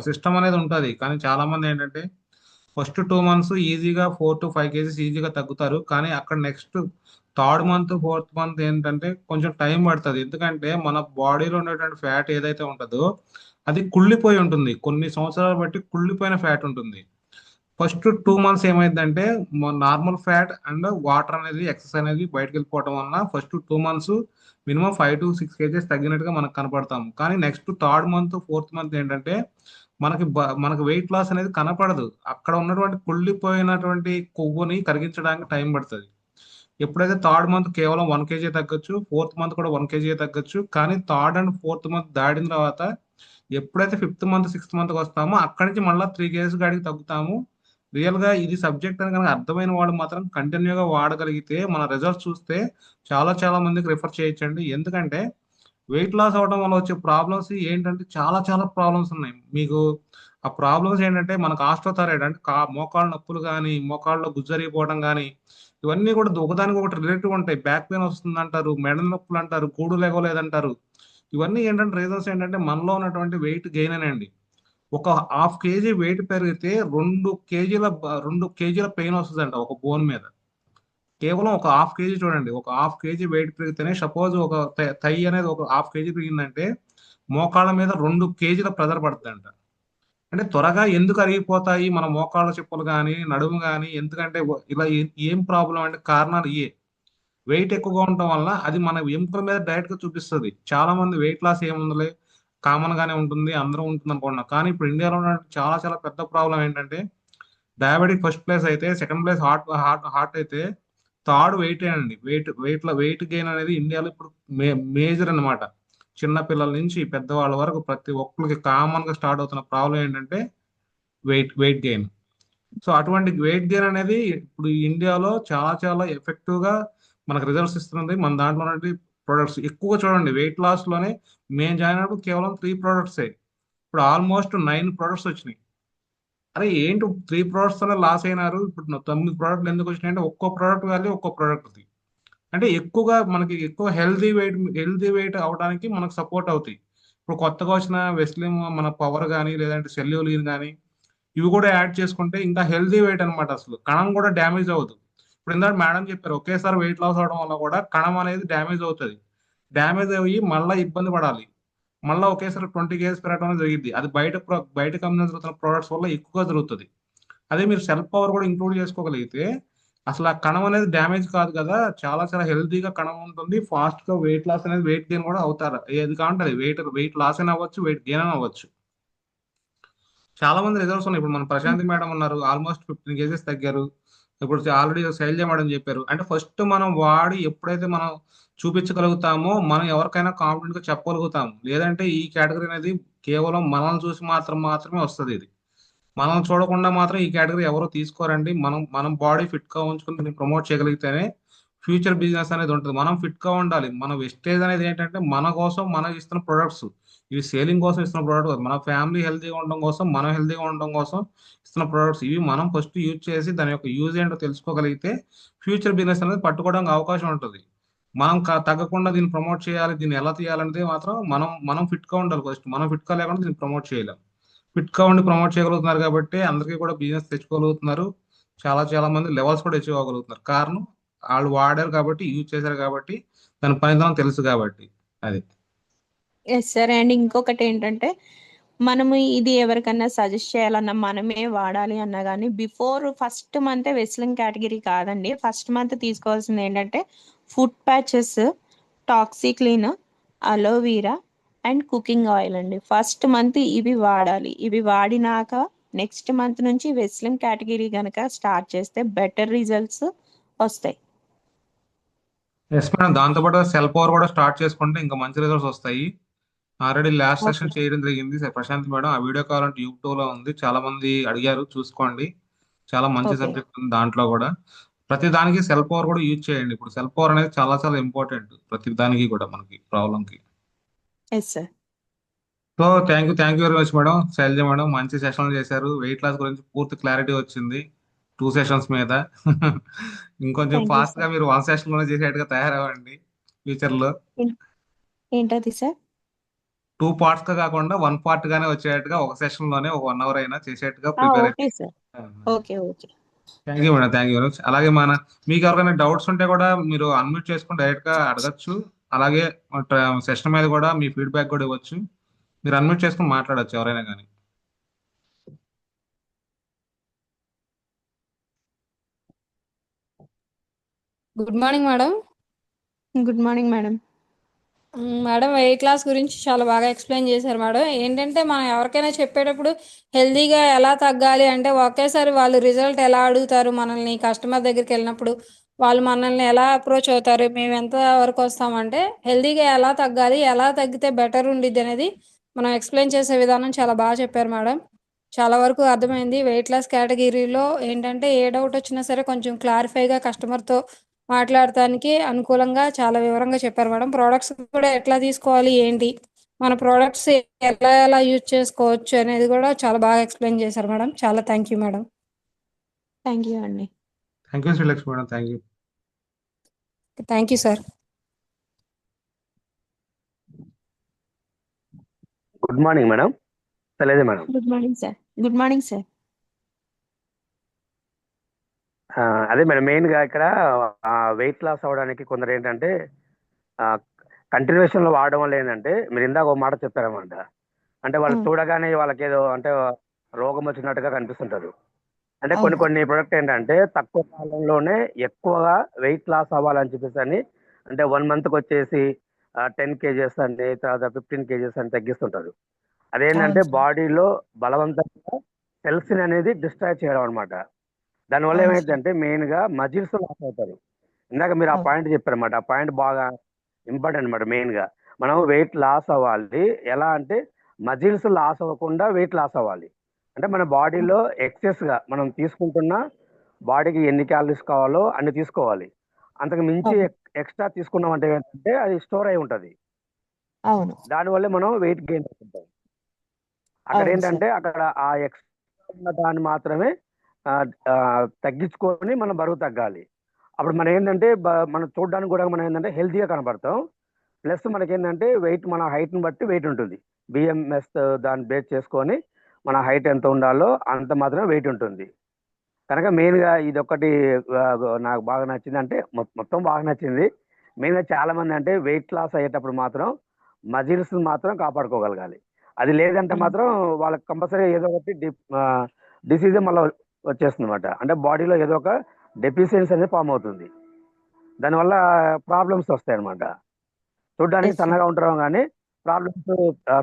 సిస్టమ్ అనేది ఉంటుంది. కానీ చాలా మంది ఏంటంటే ఫస్ట్ 2 మంత్స్ ఈజీగా 4 to 5 kgs ఈజీగా తగ్గుతారు. కానీ అక్కడ next third month fourth month ఏంటంటే కొంచెం టైం పడుతుంది. ఎందుకంటే మన బాడీలో ఉండేటువంటి ఫ్యాట్ ఏదైతే ఉంటుందో అది కుళ్ళిపోయి ఉంటుంది. కొన్ని సంవత్సరాలు బట్టి కుళ్ళిపోయిన ఫ్యాట్ ఉంటుంది. ఫస్ట్ 2 మంత్స్ ఏమైందంటే నార్మల్ ఫ్యాట్ అండ్ వాటర్ అనేది ఎక్సెస్ అనేది బయటకు వెళ్ళిపోవడం వలన first 2 months minimum 5 to 6 kgs తగ్గినట్టుగా మనకు కనపడతాం. కానీ next third month fourth month ఏంటంటే మనకి వెయిట్ లాస్ అనేది కనపడదు. అక్కడ ఉన్నటువంటి కుళ్ళిపోయినటువంటి కొవ్వుని కరిగించడానికి టైం పడుతుంది. ఎప్పుడైతే థర్డ్ మంత్ కేవలం 1 kg తగ్గొచ్చు, ఫోర్త్ మంత్ కూడా 1 kg తగ్గొచ్చు. కానీ థర్డ్ అండ్ ఫోర్త్ మంత్ దాటిన తర్వాత ఎప్పుడైతే ఫిఫ్త్ మంత్ సిక్స్త్ మంత్కి వస్తామో అక్కడి నుంచి మళ్ళీ 3 kgs కాడికి తగ్గుతాము. రియల్ గా ఇది సబ్జెక్ట్ అని కనుక అర్థమైన వాళ్ళు మాత్రం కంటిన్యూగా వాడగలిగితే మన రిజల్ట్స్ చూస్తే చాలా చాలా మందికి రిఫర్ చేయొచ్చండి. ఎందుకంటే వెయిట్ లాస్ అవడం వల్ల వచ్చే ప్రాబ్లమ్స్ ఏంటంటే చాలా చాలా ప్రాబ్లమ్స్ ఉన్నాయి మీకు. ఆ ప్రాబ్లమ్స్ ఏంటంటే మనకు ఆస్ట్రోథైరాయిడ్ అంటే మోకాళ్ళ నొప్పులు కానీ, మోకాళ్ళలో గుజ్జరిగిపోవడం కానీ, ఇవన్నీ కూడా ఒకదానికి ఒకటి రిలేటివ్ ఉంటాయి. బ్యాక్ పెయిన్ వస్తుంది అంటారు, మెడ నొప్పులు అంటారు, కూడు లేగలేదంటారు. ఇవన్నీ ఏంటంటే రీజన్స్ ఏంటంటే మనలో ఉన్నటువంటి వెయిట్ గెయిన్ అనండి. ఒక హాఫ్ కేజీ వెయిట్ పెరిగితే 2 కేజీల పెయిన్ వస్తుందంట ఒక బోన్ మీద. కేవలం ఒక హాఫ్ కేజీ చూడండి, ఒక హాఫ్ కేజీ వెయిట్ పెరిగితేనే సపోజ్ ఒక థై అనేది ఒక హాఫ్ కేజీ పెరిగిందంటే మోకాళ్ళ మీద 2 కేజీల ప్రెజర్ పడుతుందంట. అంటే త్వరగా ఎందుకు అరిగిపోతాయి మన మోకాళ్ళ చెప్పులు కానీ, నడుము కానీ? ఎందుకంటే ఇలా ఏం ప్రాబ్లం అంటే కారణాలు వెయిట్ ఎక్కువగా ఉండటం వల్ల అది మన ఎముకల మీద డైరెక్ట్ గా చూపిస్తుంది. చాలా మంది వెయిట్ లాస్ ఏముందిలే, కామన్ గానే ఉంటుంది, అందరూ ఉంటుంది అనుకుంటున్నాం. కానీ ఇప్పుడు ఇండియాలో ఉన్న చాలా చాలా పెద్ద ప్రాబ్లం ఏంటంటే డయాబెటిక్ ఫస్ట్ ప్లేస్ అయితే, second place heart heart heart అయితే, థర్డ్ వెయిట్ అండి. వెయిట్ గెయిన్ అనేది ఇండియాలో ఇప్పుడు మేజర్ అన్నమాట. చిన్న పిల్లల నుంచి పెద్దవాళ్ళ వరకు ప్రతి ఒక్కరికి కామన్ గా స్టార్ట్ అవుతున్న ప్రాబ్లం ఏంటంటే వెయిట్ గెయిన్. సో అటువంటి వెయిట్ గెయిన్ అనేది ఇప్పుడు ఇండియాలో చాలా చాలా ఎఫెక్టివ్ గా మనకు రిజల్ట్స్ ఇస్తున్నది. మన దాంట్లో ఉన్నటువంటి ప్రొడక్ట్స్ ఎక్కువ చూడండి. వెయిట్ లాస్ లోనే మేము జాయిన్ అయినప్పుడు కేవలం 3 ప్రోడక్ట్సే, ఇప్పుడు ఆల్మోస్ట్ 9 ప్రోడక్ట్స్ వచ్చినాయి. అరే ఏంటి 3 ప్రోడక్ట్స్ తోనే లాస్ అయినారు, ఇప్పుడు 9 ప్రోడక్ట్లు ఎందుకు వచ్చినాయి అంటే ఒక్కో ప్రోడక్ట్ వాల్యూ ఒక్కో ప్రోడక్ట్. అంటే ఎక్కువగా మనకి ఎక్కువ హెల్దీ వెయిట్ అవడానికి మనకు సపోర్ట్ అవుతాయి. ఇప్పుడు కొత్తగా వచ్చిన వెస్లిన్, మన పవర్ కానీ, లేదంటే సెల్యూలిన్ కానీ, ఇవి కూడా యాడ్ చేసుకుంటే ఇంకా హెల్దీ వెయిట్ అన్నమాట. అసలు కణం కూడా డ్యామేజ్ అవ్వదు. ఇప్పుడు ఇందాక మేడం చెప్పారు, ఒకేసారి వెయిట్ లాస్ అవడం వల్ల కూడా కణం అనేది డ్యామేజ్ అవుతుంది. డ్యామేజ్ అయ్యి మళ్ళీ ఇబ్బంది పడాలి. మళ్ళీ ఒకేసారి 20 kgs పెరగడం అనేది జరిగింది. అది బయట కంపెనీ జరుగుతున్న ప్రోడక్ట్స్ వల్ల ఎక్కువగా జరుగుతుంది. అదే మీరు సెల్ఫ్ పవర్ కూడా ఇంక్లూడ్ చేసుకోగలిగితే అసలు ఆ కణం అనేది డ్యామేజ్ కాదు కదా, చాలా చాలా హెల్తీగా కణం ఉంటుంది. ఫాస్ట్ గా వెయిట్ లాస్ అనేది, వెయిట్ గెయిన్ కూడా అవుతారు. ఏది కావాలి వెయిట్ లాస్ అయినా అవ్వచ్చు, వెయిట్ గెయిన్ అయినా అవ్వచ్చు. చాలా మంది రిజల్ట్స్ ఉన్నాయి. ఇప్పుడు మన ప్రశాంతి మేడం ఉన్నారు, ఆల్మోస్ట్ 15 kgs తగ్గారు. ఇప్పుడు ఆల్రెడీ శైలజ మేడం చెప్పారు. అంటే ఫస్ట్ మనం వాడి ఎప్పుడైతే మనం చూపించగలుగుతామో మనం ఎవరికైనా కాన్ఫిడెంట్ గా చెప్పగలుగుతాము. లేదంటే ఈ కేటగిరీ అనేది కేవలం మనల్ని చూసి మాత్రమే వస్తుంది. ఇది మనం చూడకుండా మాత్రం ఈ కేటగిరీ ఎవరు తీసుకోరండి. మనం బాడీ ఫిట్ గా ఉంచుకుని దీన్ని ప్రమోట్ చేయగలిగితేనే ఫ్యూచర్ బిజినెస్ అనేది ఉంటుంది. మనం ఫిట్ గా ఉండాలి. మన వెస్టేజ్ అనేది ఏంటంటే మన కోసం మనం ఇస్తున్న ప్రొడక్ట్స్, ఇవి సేలింగ్ కోసం ఇస్తున్న ప్రొడక్ట్ కాదు. మన ఫ్యామిలీ హెల్తీగా ఉండడం కోసం, మనం హెల్తీగా ఉండడం కోసం ఇస్తున్న ప్రొడక్ట్స్. ఇవి మనం ఫస్ట్ యూజ్ చేసి దాని యొక్క యూజ్ ఏంటో తెలుసుకోగలిగితే ఫ్యూచర్ బిజినెస్ అనేది పట్టుకోవడానికి అవకాశం ఉంటుంది. మనం తగ్గకుండా దీన్ని ప్రమోట్ చేయాలి, దీన్ని ఎలా తీయాలనేది మాత్రం మనం ఫిట్ గా ఉండాలి. ఫస్ట్ మనం ఫిట్ గా లేకుండా దీన్ని ప్రమోట్ చేయలేం. ఫిట్ గా ఉండి ప్రమోట్ చేయగలుగుతున్నారు కాబట్టి అందరికీ కూడా బిజినెస్ తెచ్చుకోగలుగుతున్నారు. చాలా చాలా మంది లెవెల్స్ కూడా అచీవ్ అవ్వగలుగుతున్నారు. కారణం వాళ్ళు వాడారు కాబట్టి, యూజ్ చేశారు కాబట్టి, దాని పనితనం తెలుసు కాబట్టి. అది ఎస్ సార్. అండ్ ఇంకొకటి ఏంటంటే మనము ఇది ఎవరికన్నా సజెస్ట్ చేయాలన్నా మనమే వాడాలి అన్నా కానీ before first month Veslim category కాదండి. ఫస్ట్ మంత్ తీసుకోవాల్సింది ఏంటంటే food patches, Toxiclean, aloe vera and cooking oil అండి. ఫస్ట్ మంత్ ఇవి వాడాలి. ఇవి వాడినాక నెక్స్ట్ మంత్ నుంచి వెస్లిన్ కేటగిరీ కనుక స్టార్ట్ చేస్తే బెటర్ రిజల్ట్స్ వస్తాయి. ఎస్ మేడం, దాంతోపాటు సెల్ పవర్ కూడా స్టార్ట్ చేసుకుంటే ఇంకా మంచి రిజల్ట్స్ వస్తాయి. Already last okay. సెషన్ చేయడం జరిగింది ప్రశాంత్ మేడం. ఆ వీడియో కావాలంటే యూట్యూబ్ లో ఉంది, చాలా మంది అడిగారు, చూసుకోండి. చాలా మంచి ఓకే. సబ్జెక్ట్ ఉంది దాంట్లో కూడా. ప్రతి దానికి సెల్ పవర్ కూడా యూజ్ చేయండి. ఇప్పుడు సెల్ పవర్ అనేది చాలా చాలా ఇంపార్టెంట్ ప్రతి దానికి కూడా మనకి ప్రాబ్లం కి. Yes sir. So thank you very much madam. Shailaja madam మంచి సెషన్లు చేశారు. వెయిట్ లాస్ గురించి పూర్తి క్లారిటీ వచ్చింది 2 సెషన్స్ మీద. ఇంకొంచెం థ్యాంక్ యూ ఫాస్ట్ గా సార్. మీరు 1 సెషన్ లోనే చేసేట్టుగా తయారవ్వండి ఫ్యూచర్ లో. ఏంటది సార్? 2 పార్ట్స్ గా కాకుండా 1 పార్ట్ గానే వచ్చేట్టుగా ఒక సెషన్ లోనే ఒక 1 అవర్ అయినా చేసేట్టుగా ప్రిపేర్ ఓకే అయితే. Sir. Okay. Okay. Thank you madam, thank you very much. అలాగే మీకు ఎవరికైనా డౌట్స్ ఉంటే కూడా మీరు అన్మ్యూట్ చేసుకుని డైరెక్ట్ గా అడగచ్చు. అలాగే సెషన్ మీద కూడా మీ ఫీడ్బ్యాక్ కూడా ఇవ్వచ్చు. మీరు అన్మ్యూట్ చేసుకుని మాట్లాడచ్చు ఎవరైనా కానీ. Good morning madam. Good morning madam. Madam weight loss గురించి చాలా బాగా ఎక్స్ప్లెయిన్ చేశారు మేడం. ఏంటంటే మనం ఎవరికైనా చెప్పేటప్పుడు హెల్తీగా ఎలా తగ్గాలి అంటే ఒకేసారి వాళ్ళు రిజల్ట్ ఎలా అడుగుతారు మనల్ని, కస్టమర్ దగ్గరికి వెళ్ళినప్పుడు వాళ్ళు మనల్ని ఎలా అప్రోచ్ అవుతారు, మేము ఎంత వరకు వస్తామంటే హెల్తీగా ఎలా తగ్గాలి, ఎలా తగ్గితే బెటర్ ఉండిద్ది అనేది మనం ఎక్స్ప్లెయిన్ చేసే విధానం చాలా బాగా చెప్పారు మేడం. చాలా వరకు అర్థమైంది. వెయిట్ లాస్ కేటగిరీలో ఏంటంటే ఏ డౌట్ వచ్చినా సరే కొంచెం క్లారిఫైగా కస్టమర్తో మాట్లాడటానికి అనుకూలంగా చాలా వివరంగా చెప్పారు మేడం. ప్రోడక్ట్స్ కూడా ఎట్లా తీసుకోవాలి ఏంటి, మన ప్రోడక్ట్స్ ఎలా ఎలా యూజ్ చేసుకోవచ్చు అనేది కూడా చాలా బాగా ఎక్స్ప్లెయిన్ చేశారు మేడం. చాలా thank you madam. Thank you అండి. Thank you Srilakshmi madam, thank you. Thank you sir. Good morning madam. తెలియదు madam. Good morning sir. Good morning sir. అదే మేడం, మెయిన్గా ఇక్కడ వెయిట్ లాస్ అవ్వడానికి కొందరు ఏంటంటే కంటిన్యూషన్లో వాడడం వల్ల ఏంటంటే మీరు ఇందాక ఒక మాట చెప్పారన్నమాట. అంటే వాళ్ళు చూడగానే వాళ్ళకి ఏదో అంటే రోగం వచ్చినట్టుగా కనిపిస్తుంటారు. అంటే కొన్ని అవును. కొన్ని ప్రొడక్ట్ ఏంటంటే తక్కువ కాలంలోనే ఎక్కువగా వెయిట్ లాస్ అవ్వాలని చెప్పేసి అని, అంటే 1 మంత్కి వచ్చేసి 10 kgs అని, తర్వాత 15 kgs అని తగ్గిస్తుంటారు. అదేంటంటే అవును సార్. బాడీలో బలవంతంగా సెల్స్ అనేది డిస్ట్రాయ్ చేయడం అనమాట. దానివల్ల అవును సార్. ఏమైందంటే మెయిన్ గా మజిల్స్ లాస్ అవుతారు. ఇందాక మీరు ఆ అవును. పాయింట్ చెప్పారన్నమాట. ఆ పాయింట్ బాగా ఇంపార్టెంట్ అనమాట. మెయిన్ గా మనం వెయిట్ లాస్ అవ్వాలి ఎలా అంటే మజిల్స్ లాస్ అవ్వకుండా వెయిట్ లాస్ అవ్వాలి. అంటే మన బాడీలో ఎక్సెస్ గా మనం తీసుకుంటున్న బాడీకి ఎన్ని క్యాలరీస్ కావాలో అన్ని తీసుకోవాలి. అంతకు మించి అవును. ఎక్స్ట్రా తీసుకున్నాం అంటే ఏంటంటే అది స్టోర్ అయి ఉంటది. అవును. దానివల్ల మనం వెయిట్ గెయిన్ అవుతుంటాం. అక్కడ అవును సార్. ఏంటంటే అక్కడ ఆ ఎక్స్ట్రా ఉన్న దాన్ని మాత్రమే ఆ, ఆ, తగ్గించుకొని మనం బరువు తగ్గాలి. అప్పుడు మనం ఏంటంటే మనం చూడడానికి కూడా మనం ఏంటంటే హెల్తీగా కనబడతాం. ప్లస్ మనకి ఏంటంటే వెయిట్ మన హైట్ని బట్టి వెయిట్ ఉంటుంది. బిఎంఎస్ దాన్ని బేస్ చేసుకొని మన హైట్ ఎంత ఉండాలో అంత మాత్రమే వెయిట్ ఉంటుంది. కనుక మెయిన్గా ఇది ఒకటి ఆ, నాకు బాగా నచ్చింది. అంటే మొత్తం బాగా నచ్చింది. మెయిన్గా చాలా మంది అంటే వెయిట్ లాస్ అయ్యేటప్పుడు మాత్రం మజిల్స్ మాత్రం కాపాడుకోగలగాలి. అది లేదంటే అవును. మాత్రం వాళ్ళకి కంపల్సరీ ఏదో ఒకటి డిసీజ్ మళ్ళీ వచ్చేస్తుంది అనమాట. అంటే బాడీలో ఏదో ఒక డెఫిషియన్సీ అనేది ఫామ్ అవుతుంది. దానివల్ల ప్రాబ్లమ్స్ వస్తాయి అనమాట. చూడడానికి ఎస్ సార్. సన్నగా ఉంటాం కానీ ప్రాబ్లమ్స్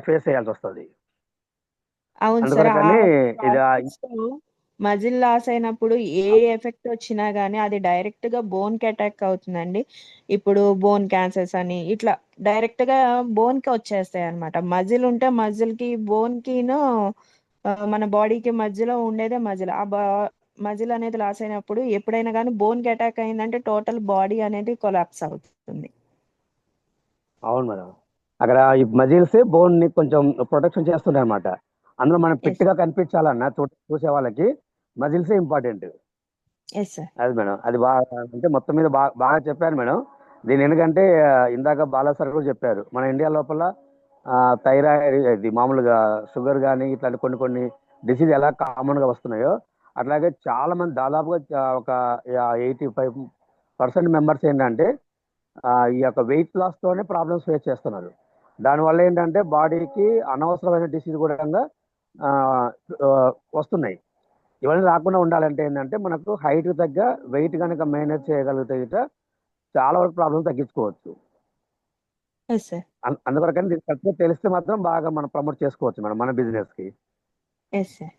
ఫేస్ చేయాల్సి వస్తుంది. అవును సార్. ఆ అందుకొరకని ఇది ప్రాసెస్ మజిల్ లాస్ అయినప్పుడు ఏ ఎఫెక్ట్ వచ్చినా గానీ అది డైరెక్ట్ గా బోన్ కి అటాక్ అవుతుందండి. ఇప్పుడు బోన్ క్యాన్సర్స్ అని ఇట్లా డైరెక్ట్ గా బోన్ కి వచ్చేస్తాయి అన్నమాట. మజిల్ ఉంటే మజిల్ కి బోన్ కిను మన బాడీకి మధ్యలో ఉండేదే మజిల్. మజిల్ అనేది లాస్ అయినప్పుడు ఎప్పుడైనా కానీ బోన్ కి అటాక్ అయిందంటే టోటల్ బాడీ అనేది కొలాప్స్ అవుతుంది. అవును మేడం. అక్కడ ఈ మజిల్స్ బోన్ ని కొంచెం ప్రొటెక్షన్ చేస్తుంటాయి అనమాట. అందులో మనం ఎస్. ఫిట్ గా కనిపించాలన్నా చూసే వాళ్ళకి మజిల్సే ఇంపార్టెంట్. Yes sir. అది మేడం, అది బాగా అంటే మొత్తం మీద బాగా బాగా చెప్పారు మేడం. దీని ఎందుకంటే ఇందాక బాలా సార్ కూడా చెప్పారు మన ఇండియా లోపల థైరాయిడ్ ఇది మామూలుగా షుగర్ కానీ ఇట్లాంటి కొన్ని కొన్ని డిసీజ్ ఎలా కామన్ గా వస్తున్నాయో అట్లాగే చాలా మంది దాదాపుగా ఒక 85% మెంబర్స్ ఏంటంటే ఈ యొక్క వెయిట్ లాస్ తోనే ప్రాబ్లమ్స్ ఫేస్ చేస్తున్నారు. దానివల్ల ఏంటంటే బాడీకి అనవసరమైన డిసీజ్ కూడా ఆ, ఆ, వస్తున్నాయి. ఇవన్నీ రాకుండా ఉండాలంటే ఏంటంటే మనకు హైట్ తగ్గ వెయిట్ కనుక మేనేజ్ చేయగలిగితే గిట్ట చాలా వరకు ప్రాబ్లమ్ తగ్గించుకోవచ్చు. Yes sir. అందువరకని దీనికి ఖచ్చితంగా తెలిస్తే మాత్రం బాగా మనం ప్రమోట్ చేసుకోవచ్చు మేడం మన బిజినెస్ కి. Yes sir.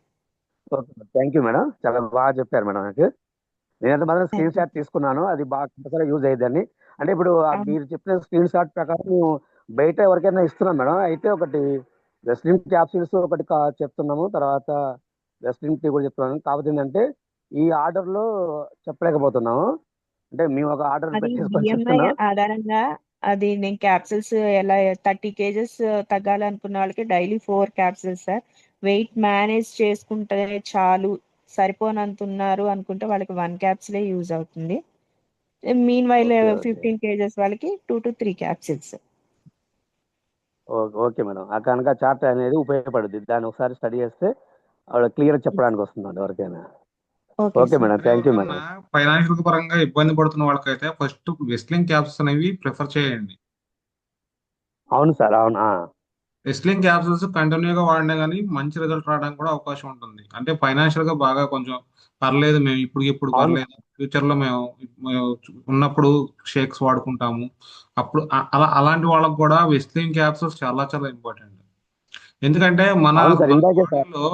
Okay, thank you madam, చాలా బాగా చెప్పారు మేడం నాకు. నేనైతే మాత్రం స్క్రీన్ థ్యాంక్ యూ. షాట్ తీసుకున్నాను, అది బాగా కంపల్సరీ యూజ్ అయ్యేదని. అంటే ఇప్పుడు మీరు చెప్పిన స్క్రీన్ షాట్ ప్రకారం మేము బయట ఎవరికైనా ఇస్తున్నాం మేడం. అయితే ఒకటి వెస్లిన్ క్యాప్సూల్స్ ఒకటి చెప్తున్నాము, తర్వాత వెస్లిన్ టీ కూడా చెప్తున్నాము. కాకపోతే ఏంటంటే ఈ ఆర్డర్ లో చెప్పలేకపోతున్నాము. అంటే మేము ఒక ఆర్డర్ అది పెట్టేసుకొని బిఎంఐ చెప్తున్నాం. ఆధారంగా అది నేను క్యాప్సిల్స్ ఎలా 30 kgs తగ్గాలనుకున్న వాళ్ళకి daily 4 capsules sir. Weight manage చేసుకుంటే చాలు, సరిపోనంత ఉన్నారు అనుకుంటే వాళ్ళకి 1 క్యాప్సిలే యూజ్ అవుతుంది. Mean while okay okay 15 kgs వాళ్ళకి 2 to 3 క్యాప్సిల్స్. ఓకే మేడం, ఆ కనుక చార్ట్ అనేది ఉపయోగపడుద్ది. దాన్ని ఒకసారి స్టడీ చేస్తే క్లియర్ చెప్పడానికి వస్తుంది ఎవరికైనా. Okay okay sir. మేడం, మరి థ్యాంక్ యూ ఎవరికన్నా మేడం. ఫైనాన్షియల్ పరంగా ఇబ్బంది పడుతున్న వాళ్ళకైతే ఫస్ట్ వెస్లింగ్ క్యాప్స్ అనేవి ప్రిఫర్ చేయండి. అవును సార్, అవును. రెస్లింగ్ క్యాప్సూల్స్ కంటిన్యూగా వాడినా కానీ మంచి రిజల్ట్ రావడానికి కూడా అవకాశం ఉంటుంది. అంటే ఫైనాన్షియల్ గా బాగా కొంచెం పర్లేదు, మేము ఇప్పుడు అవును పర్లేదు, ఫ్యూచర్ లో మేము ఉన్నప్పుడు షేక్స్ వాడుకుంటాము. అప్పుడు అలాంటి వాళ్ళకు కూడా వెస్లింగ్ క్యాప్సూల్స్ చాలా చాలా ఇంపార్టెంట్. ఎందుకంటే మన అవును సార్, మన ఇందాకే సార్. బాడీలో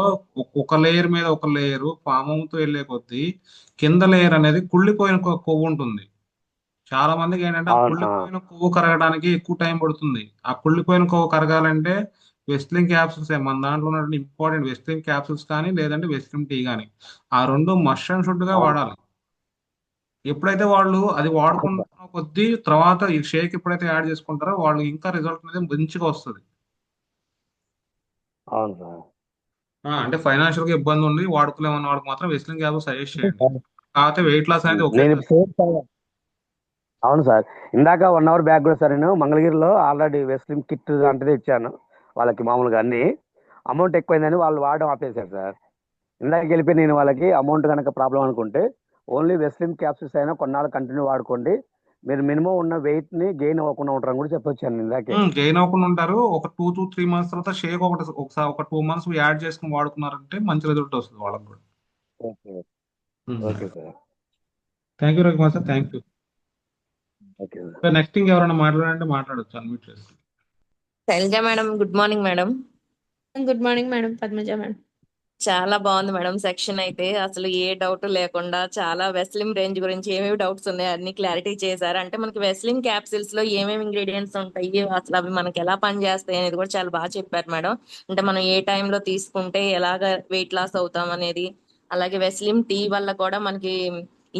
ఒక లేయర్ మీద ఒక లేయర్ ఫామ్ అవుతూ వెళ్ళే కొద్దీ కింద లేయర్ అనేది కుళ్ళిపోయిన కొవ్వు ఉంటుంది. చాలా మందికి ఏంటంటే ఆ అవును. కుళ్ళిపోయిన కొవ్వు కరగడానికి ఎక్కువ టైం పడుతుంది. ఆ కుళ్ళిపోయిన కొవ్వు కరగాలంటే వెస్లిన్ క్యాప్సూల్స్ మన దాంట్లో ఉన్న ఇంపార్టెంట్ వెస్లిన్ క్యాప్సూల్స్ కానీ లేదంటే వెస్లిన్ టీ కానీ ఆ రెండు మస్ట్ అండ్ షుడ్ గా అవును. వాడాలి. ఎప్పుడైతే వాళ్ళు అది అవును సార్. వాడుకున్న కొద్దీ తర్వాత ఈ షేక్ ఎప్పుడైతే యాడ్ చేసుకుంటారో వాళ్ళు ఇంకా రిజల్ట్ అనేది మంచిగా వస్తుంది. అవును సార్. అంటే ఫైనాన్షియల్ గా ఇబ్బంది ఉంది వాడుకోలేమన్న వాళ్ళకి మాత్రం వెస్లిన్ క్యాప్సూల్స్ సజెస్ట్ చేయండి. కాకపోతే వెయిట్ లాస్ అనేది ఒకే నేను సారి. ఇప్పుడు అవును సార్, ఇందాక 1 hour బ్యాక్ కూడా సార్ నేను మంగళగిరిలో ఆల్రెడీ వెస్లిన్ కిట్ లాంటిది ఇచ్చాను వాళ్ళకి. మామూలుగా అన్ని అమౌంట్ ఎక్కువైందని వాళ్ళు వాడడం ఆపేశారు సార్. ఇందాక వెళ్ళిపోయి నేను వాళ్ళకి అమౌంట్ కనుక ప్రాబ్లం అనుకుంటే ఓన్లీ వెస్లిన్ క్యాప్సూల్స్ అయినా కొన్నాళ్ళు కంటిన్యూ వాడుకోండి, మీరు మినిమం ఉన్న వెయిట్ ని గెయిన్ అవ్వకుండా ఉంటారని కూడా చెప్పొచ్చాను ఇందాకే. గెయిన్ అవ్వకుండా ఉంటారు. ఒక 2 to 3 months తర్వాత షేక్ ఒకసారి ఒక 2 months యాడ్ చేసుకుని వాడుకున్నారంటే మంచి రిజల్ట్ వస్తుంది వాళ్ళకి కూడా. Okay okay sir. Thank you Raghumar sir, thank you. Okay sir. Next ఇంకెవరైనా మాట్లాడాలంటే మాట్లాడొచ్చు, అన్మ్యూట్ చేస్తాను. Shailaja madam, good morning madam. Good morning madam, Padmaja madam. చాలా బాగుంది మేడం సెక్షన్ అయితే. అసలు ఏ డౌట్ లేకుండా చాలా వెస్లిన్ రేంజ్ గురించి ఏమేమి డౌట్స్ ఉన్నాయో అన్ని క్లారిటీ చేశారు. అంటే మనకి వెస్లిన్ క్యాప్సిల్స్ లో ఏమేమి ఇంగ్రీడియంట్స్ ఉంటాయి, అసలు అవి మనకి ఎలా పనిచేస్తాయి అనేది కూడా చాలా బాగా చెప్పారు మేడం. అంటే మనం ఏ టైంలో తీసుకుంటే ఎలాగ వెయిట్ లాస్ అవుతాం అనేది, అలాగే వెస్లిన్ టీ వల్ల కూడా మనకి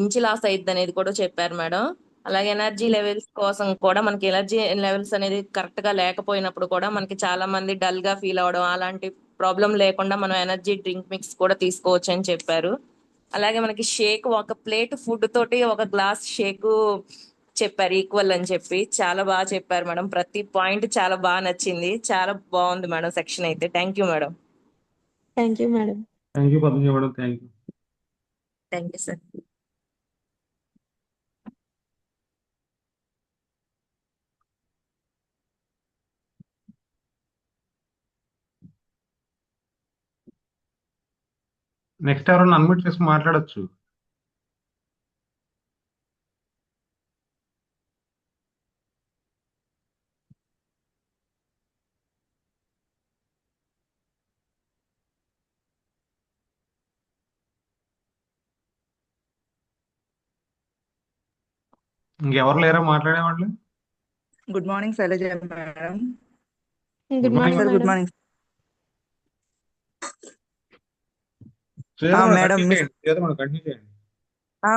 ఇంచి లాస్ అయ్యిద్ది అనేది కూడా చెప్పారు మేడం. అలాగే ఎనర్జీ లెవెల్స్ కోసం కూడా మనకి ఎనర్జీ లెవెల్స్ అనేది కరెక్ట్ గా లేకపోయినప్పుడు కూడా మనకి చాలా మంది డల్ గా ఫీల్ అవడం అలాంటి ప్రాబ్లం లేకుండా మనం ఎనర్జీ డ్రింక్ మిక్స్ కూడా తీసుకోవచ్చు అని చెప్పారు. అలాగే మనకి షేక్ ఒక ప్లేట్ ఫుడ్ తోటి ఒక గ్లాస్ షేక్ చెప్పారు ఈక్వల్ అని చెప్పి. చాలా బాగా చెప్పారు మేడం, ప్రతి పాయింట్ చాలా బాగా నచ్చింది. చాలా బాగుంది మేడం సెక్షన్ అయితే. Thank you madam. Thank you madam. Thank you Padmaja madam, thank you. Thank you sir. Next ఎవరైనా అన్మ్యూట్ చేసి మాట్లాడొచ్చు. ఇంకెవరు లేరా మాట్లాడేవాళ్ళు? Good morning Shailaja madam. Good good morning morning sir, good madam. Morning. Sridhar madam madam continue miss చేయండి, Sridhar madam continue చేయండి.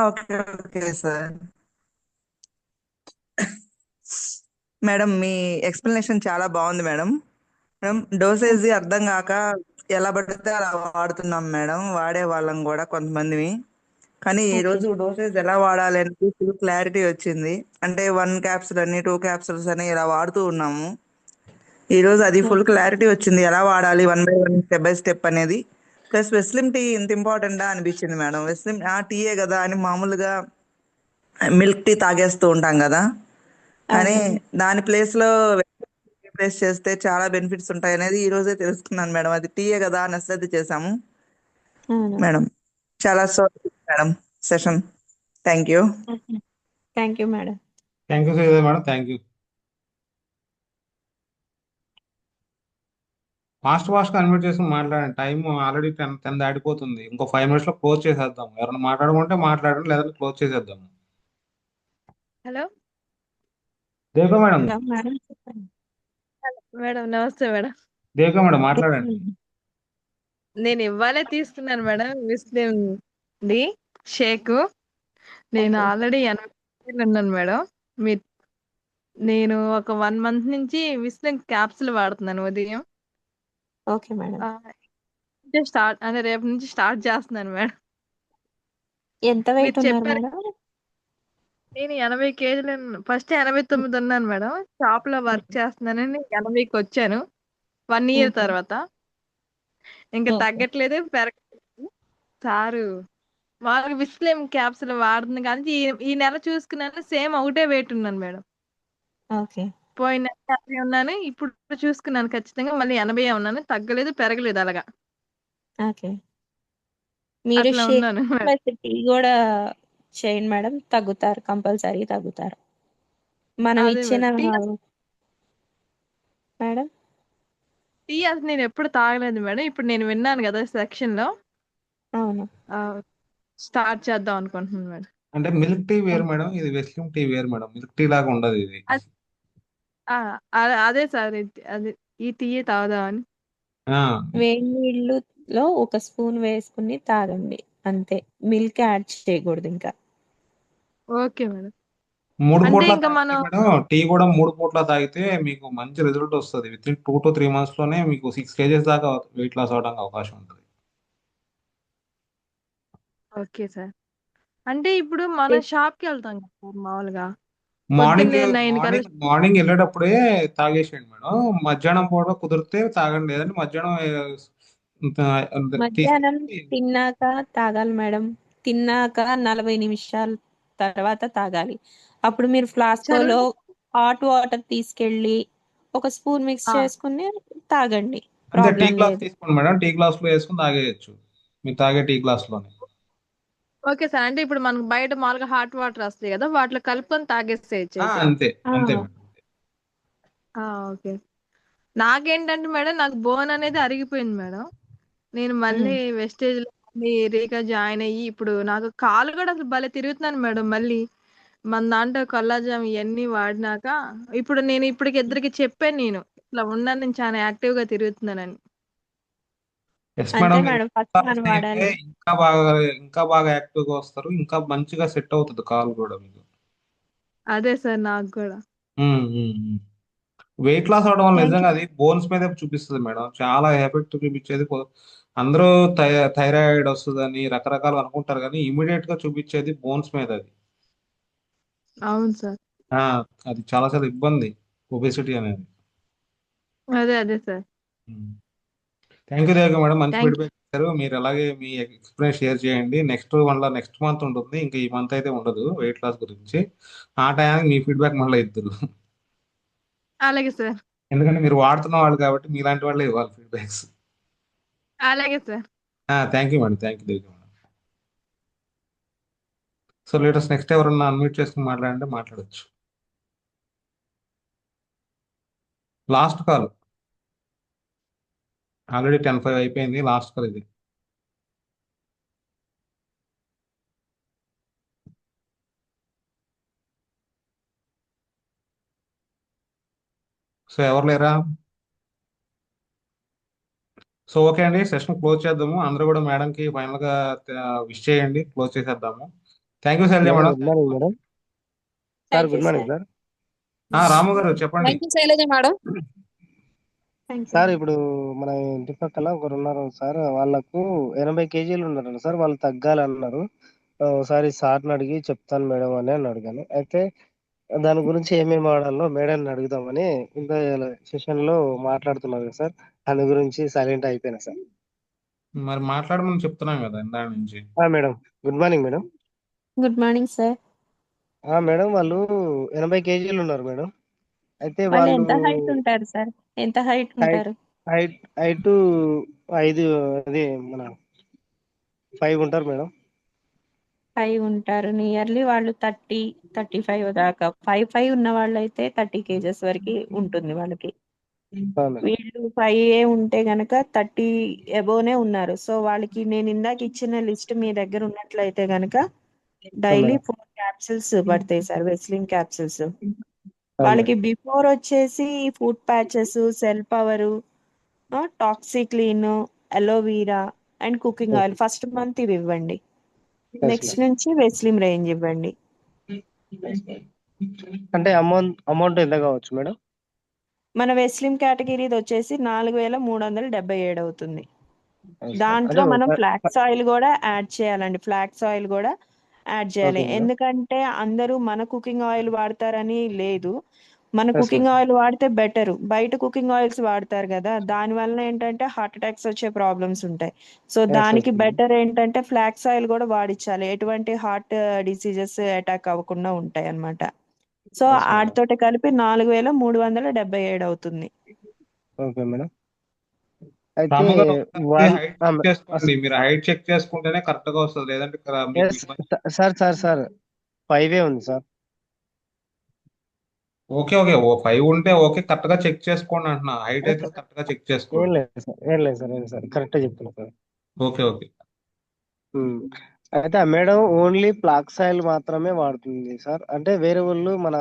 Okay okay sir. Madam మీ explanation చాలా బాగుంది మేడం. మేడం డోసేజ్ అర్థం కాక ఎలా పడితే అలా వాడుతున్నాం మేడం, వాడే వాళ్ళం కూడా కొంతమందిని. కానీ ఈ ఓకే. రోజు డోసేజ్ ఎలా వాడాలి అనేది ఫుల్ క్లారిటీ వచ్చింది. అంటే 1 క్యాప్సూల్ అని 2 క్యాప్సూల్స్ అని ఇలా వాడుతూ ఉన్నాము. ఈ రోజు అది ఫుల్ క్లారిటీ వచ్చింది, ఎలా వాడాలి 1 by 1 స్టెప్ బై స్టెప్ అనేది. ప్లస్ వెస్లిమ్ టీ ఇంత ఇంపార్టెంటా అనిపించింది మేడం. వెస్లిమ్ టీయే కదా అని మామూలుగా మిల్క్ టీ తాగేస్తూ ఉంటాం కదా, కానీ అవునండి. దాని ప్లేస్ లో రీప్లేస్ చేస్తే చాలా బెనిఫిట్స్ ఉంటాయి అనేది ఈ రోజే తెలుసుకున్నాను మేడం. అది టీయే కదా అని అశ్రద్ధ చేశాము అవును. మేడం. చాలా so madam session. Thank you. Thank you madam. Thank you Sridevi madam, thank you. Fast గా అన్మ్యూట్ చేసుకుని మాట్లాడండి. టైం ఆల్రెడీ 10 దాటిపోతుంది. ఇంకో 5 minutes లో క్లోజ్ చేసేద్దాం. ఎవరైనా మాట్లాడుకుంటే మాట్లాడండి, లేదంటే క్లోజ్ చేసేద్దాం. హలో దేవిక మేడం, మేడం చెప్పండి. మేడం, నమస్తే మేడం. దేవిక మేడం మాట్లాడండి. నేను ఇవ్వాలే తీసుకున్నాను మేడం విస్లిం ది షేక్. నేను ఓకే. ఆల్రెడీ 80 కేజీలు ఉన్నాను మేడం. మీ నేను ఒక 1 month నుంచి విస్లిం క్యాప్సుల్ వాడుతున్నాను ఉదయం. Okay madam. అంటే రేపు నుంచి స్టార్ట్ చేస్తున్నాను మేడం. ఎంత మీరు వెయిట్ ఉన్నారు చెప్పారు, మేడం? నేను 80 కేజీలు ఫస్ట్ 89 ఉన్నాను మేడం. షాప్ లో వర్క్ చేస్తున్నానని 80కి వచ్చాను 1 year తర్వాత. ఇంకా ఓకే. తగ్గట్లేదు, పెరగట్లేదు. సారు మాకు విస్లేం క్యాప్సుల్ వాడుతుంది కానీ ఈ నెల చూసుకున్నాను సేమ్ ఒకటే వెయిట్ ఉన్నాను మేడం. ఓకే. పోయిన నెల 80 ఉన్నాను, ఇప్పుడు చూసుకున్నాను ఖచ్చితంగా మళ్ళీ 80 ఉన్నాను. తగ్గలేదు, పెరగలేదు, అలాగా ఓకే. మీరు అట్లా షేక్ ఉన్నాను మేడం. ప్లస్ టీ కూడా చేయండి మేడం, తగ్గుతారు, కంపల్సరీ తగ్గుతారు. మనం అదే ఇచ్చిన మేడం, మేడం టీ అసలు నేను ఎప్పుడు తాగలేదు మేడం. ఇప్పుడు నేను విన్నాను కదా సెక్షన్ లో, అవును. స్టార్ట్ చేద్దాం అనుకుంటున్నాను మేడం. అంటే మిల్క్ టీ వేరు మేడం, ఇది వెస్లిం టీ వేరు మేడం. మిల్క్ టీ లాగా ఉండదు ఇది. అది- అదే సార్, అది ఈ టీ తాగుదామని. ఆ, వేడి నీళ్ళులో 1 స్పూన్ వేసుకుని తాగండి అంతే. మిల్క్ యాడ్ చేయకూడదు ఇంకా. Okay madam. 3 అంటే పూట్ల ఇంకా తాగితే మనం మేడం, టీ కూడా 3 పూట్ల తాగితే మీకు మంచి రిజల్ట్ వస్తుంది. విత్ ఇన్ 2 to 3 months లోనే మీకు 6 kgs దాకా వెయిట్ లాస్ అవడానికి అవకాశం ఉంటుంది. Okay sir. అంటే ఇప్పుడు మనం షాప్ కి వెళ్తాం కదా సార్ మామూలుగా, మార్నింగ్ పొద్దున్నే 9 కల్లా. మార్నింగ్ మార్నింగ్ వెళ్ళేటప్పుడే తాగేసేయండి మేడం. మధ్యాహ్నం పూట కుదిరితే తాగండి, లేదంటే మధ్యాహ్నం మధ్యాహ్నం తీసేసి. తిన్నాక తాగాలి మేడం. తిన్నాక 40 నిమిషాల తర్వాత తాగాలి. అప్పుడు మీరు ఫ్లాస్కోలో చల్ల హాట్ వాటర్ తీసుకెళ్ళి 1 స్పూన్ మిక్స్ ఆ, చేసుకుని తాగండి. అంతే, టీ ప్రాబ్లం గ్లాస్ లేదు. తీసుకోండి మేడం. టీ గ్లాస్ లో వేసుకుని తాగేయచ్చు, మీరు తాగే టీ గ్లాస్ లోనే. Okay sir. అంటే ఇప్పుడు మనకు బయట మామూలుగా హాట్ వాటర్ వస్తాయి కదా, వాటిలో కలుపుకొని తాగేసేయచ్చు అయితే. అంతే ఆ, అంతే మేడం. ఓకే. నాకేంటంటే మేడం, నాకు బోన్ అనేది అరిగిపోయింది మేడం. నేను మళ్ళీ వెస్టేజ్ లో రీగా జాయిన్ అయ్యి ఇప్పుడు నాకు కాలు కూడా అసలు భలే తిరుగుతున్నాను మేడం. మళ్ళీ మన దాంట్లో కొల్లాజామ్ ఇవన్నీ వాడినాక ఇప్పుడు నేను ఇప్పటికి ఇద్దరికి చెప్పాను, నేను ఇట్లా ఉన్నాను, నేను చాలా యాక్టివ్ గా తిరుగుతున్నానని. ఎస్ అంతే మేడం, మీరు మేడం, ఫస్ట్ మనం అయితే వాడాలి. ఇంకా బాగా యాక్టివ్ గా వస్తారు. ఇంకా మంచిగా సెట్ అవుతుంది కాల్ కూడా మీకు. అదే సార్, నాకు కూడా. వెయిట్ లాస్ అవడం వల్ల థ్యాంక్ యూ. నిజంగా అది బోన్స్ మీద చూపిస్తుంది మేడం. చాలా ఎఫెక్ట్ చూపించేది అందరూ థైరాయిడ్ వస్తుందని రకరకాలు అనుకుంటారు, కానీ ఇమీడియట్ గా చూపించేది బోన్స్ మీద అది. అవును సార్. ఆ, అది చాలా చాలా ఇబ్బంది ఒబేసిటీ అనేది. అదే అదే sir. Thank you Devika madam, మంచి థ్యాంక్ యూ. ఫీడ్బ్యాక్ ఇచ్చారు. మీరు అలాగే మీ ఎక్స్పీరియన్స్ షేర్ చేయండి. నెక్స్ట్ మంత్ ఉంటుంది, ఇంకా ఈ మంత్ అయితే ఉండదు వెయిట్ లాస్ గురించి. ఆ టైంకి మీ ఫీడ్బ్యాక్ మళ్ళీ ఇద్దరు, అలాగే సార్. ఎందుకంటే మీరు వాడుతున్న వాళ్ళు కాబట్టి మీలాంటి వాళ్ళే ఇవ్వాలి ఫీడ్బ్యాక్స్. అలాగే sir. Thank you madam, thank you Devika madam. So latest next ఎవరన్నా అన్మ్యూట్ చేసుకుని మాట్లాడంటే మాట్లాడొచ్చు. లాస్ట్ కాల్, ఆల్రెడీ 10:05 అయిపోయింది. లాస్ట్ కాల్ ఇది. సో ఎవరు లేరా? సో ఓకే అండి, సెషన్ క్లోజ్ చేద్దాము. అందరూ కూడా మేడం కి ఫైనల్ గా విష్ చేయండి, క్లోజ్ చేసేద్దాము. Thank you Shailaja madam madam. Good morning madam. Sir thank you good morning sir. Sir. Ramu గారు చెప్పండి. Thank you Shailaja madam. Thank you. Sir ఇప్పుడు మన ఇంటి పక్కన ఒకరు ఉన్నారు సార్, వాళ్ళకు 80 కేజీలు ఉన్నారు సార్, వాళ్ళు తగ్గాలి అన్నారు. ఒకసారి సార్ని అడిగి చెప్తాను మేడం అని అడిగాను. అయితే దాని గురించి ఏమేమి వాడాలో మేడంని అడుగుదామని ఇంత సెషన్ లో మాట్లాడుతున్నారు కదా సార్, దాని గురించి సైలెంట్ అయిపోయినా సార్. మరి మాట్లాడమని చెప్తున్నాం కదా ఇందాక నుంచి. Madam good morning madam. Good morning sir. Madam వాళ్ళు 80 కేజీలు ఉన్నారు మేడం. అయితే వాళ్ళు వాళ్ళు ఎంత హైట్ ఉంటారు సార్? ఎంత హైట్ హైట్ ఉంటారు? హైట్ హైట్ 5 అదే మన 5 ఉంటారు మేడం. 5 ఉంటారు. నియర్లీ వాళ్ళు 35 దాకా 5 ఉన్న వాళ్ళైతే 30 కేజెస్ వరకు ఉంటుంది వాళ్ళకి. మేడం. వీళ్ళు 5 ఉంటే గనక 30 ఎబోనే ఉన్నారు. సో వాళ్ళకి నేను ఇందాక ఇచ్చిన లిస్ట్ మీ దగ్గర ఉన్నట్లయితే గనక డైలీ మేడం 4 క్యాప్సిల్స్ పడతాయి సార్, వెస్లిన్ క్యాప్సిల్స్. మేడం. వాళ్ళకి బిఫోర్ వచ్చేసి food patches, cell power, Toxiclean, aloe vera and cooking oil first month ఇవి ఇవ్వండి. నెక్స్ట్ నుంచి వెస్లిమ్ రేంజ్ ఇవ్వండి. అంటే అమౌంట్ ఎంత కావచ్చు మేడం? మన వెస్లిమ్ కేటగిరీది వచ్చేసి 4377 అవుతుంది. అంటే దాంట్లో మనం ఒక ఫ్లాక్స్ ఆయిల్ కూడా యాడ్ చేయాలండి. ఫ్లాక్స్ ఆయిల్ కూడా యాడ్ చేయాలి. Okay madam. ఎందుకంటే అందరూ మన కుకింగ్ ఆయిల్ వాడతారని లేదు. మన Yes, కుకింగ్ madam. ఆయిల్ వాడితే బెటర్. బయట కుకింగ్ ఆయిల్స్ వాడతారు కదా, దాని వల్ల ఏంటంటే హార్ట్ అటాక్స్ వచ్చే ప్రాబ్లమ్స్ ఉంటాయి. సో Yes, దానికి madam. బెటర్ ఏంటంటే ఫ్లాక్స్ ఆయిల్ కూడా వాడించాలి. ఎటువంటి హార్ట్ డిసీజెస్ అటాక్ అవ్వకుండా ఉంటాయి అన్నమాట. So Yes, madam. ఆటితోటి కలిపి 4377 అవుతుంది. Okay madam. అయితే రాము గారు ఒకసారి వాళ్ళు హైట్ చెక్ చేసుకోండి. మీరు హైట్ చెక్ చేసుకుంటేనే కరెక్ట్ గా వస్తుంది, లేదంటే మీకు ఇబ్బంది. సార్ 5 ఉంది సార్. ఓకే ఓకే, ఓ 5 ఉంటే ఓకే, కరెక్ట్ గా చెక్ చేసుకోండి అంటున్నా. హైట్ అయితే కరెక్ట్ గా చెక్ ఏం చేసుకోండి. లేదు సార్, కరెక్టే చెప్తున్నా సార్. Okay okay. ఉమ్. అయితే ఆ మేడం ఓన్లీ ఫ్లాక్స్ ఆయిల్ మాత్రమే వాడుతుంది సార్. అంటే వేరే వాళ్ళు మన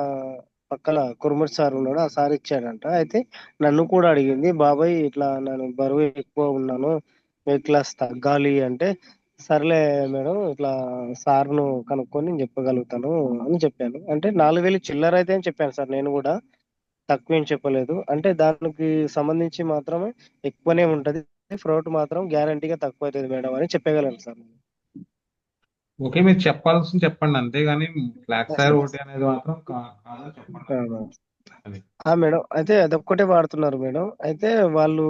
పక్కన కుర్మూర్ సార్ ఉన్నాడు, ఆ సార్ ఇచ్చాడంట. అయితే నన్ను కూడా అడిగింది, బాబాయ్ ఇట్లా నేను బరువు ఎక్కువ ఉన్నాను, వెయిట్ లాస్ తగ్గాలి అంటే, సర్లే మేడం ఇట్లా సార్ను కనుక్కొని నేను చెప్పగలుగుతాను అని చెప్పాను. అంటే 4000 చిల్లర అయితే అని చెప్పాను సార్, నేను కూడా తక్కువేం చెప్పలేదు. అంటే దానికి సంబంధించి మాత్రమే ఎక్కువనే ఉంటది, ఫ్రూట్ మాత్రం గ్యారంటీగా తక్కువ అవుతుంది మేడం అని చెప్పగలను సార్. ఓకే, మీరు చెప్పాల్సింది చెప్పండి, అంతేగాని ఫ్లాక్స్ Yes, ఆయిల్ yes. ఒకటి అనేది మాత్రం కాదని చెప్పండి. అది మేడం అయితే అదొక్కటే వాడుతున్నారు మేడం. అయితే వాళ్ళు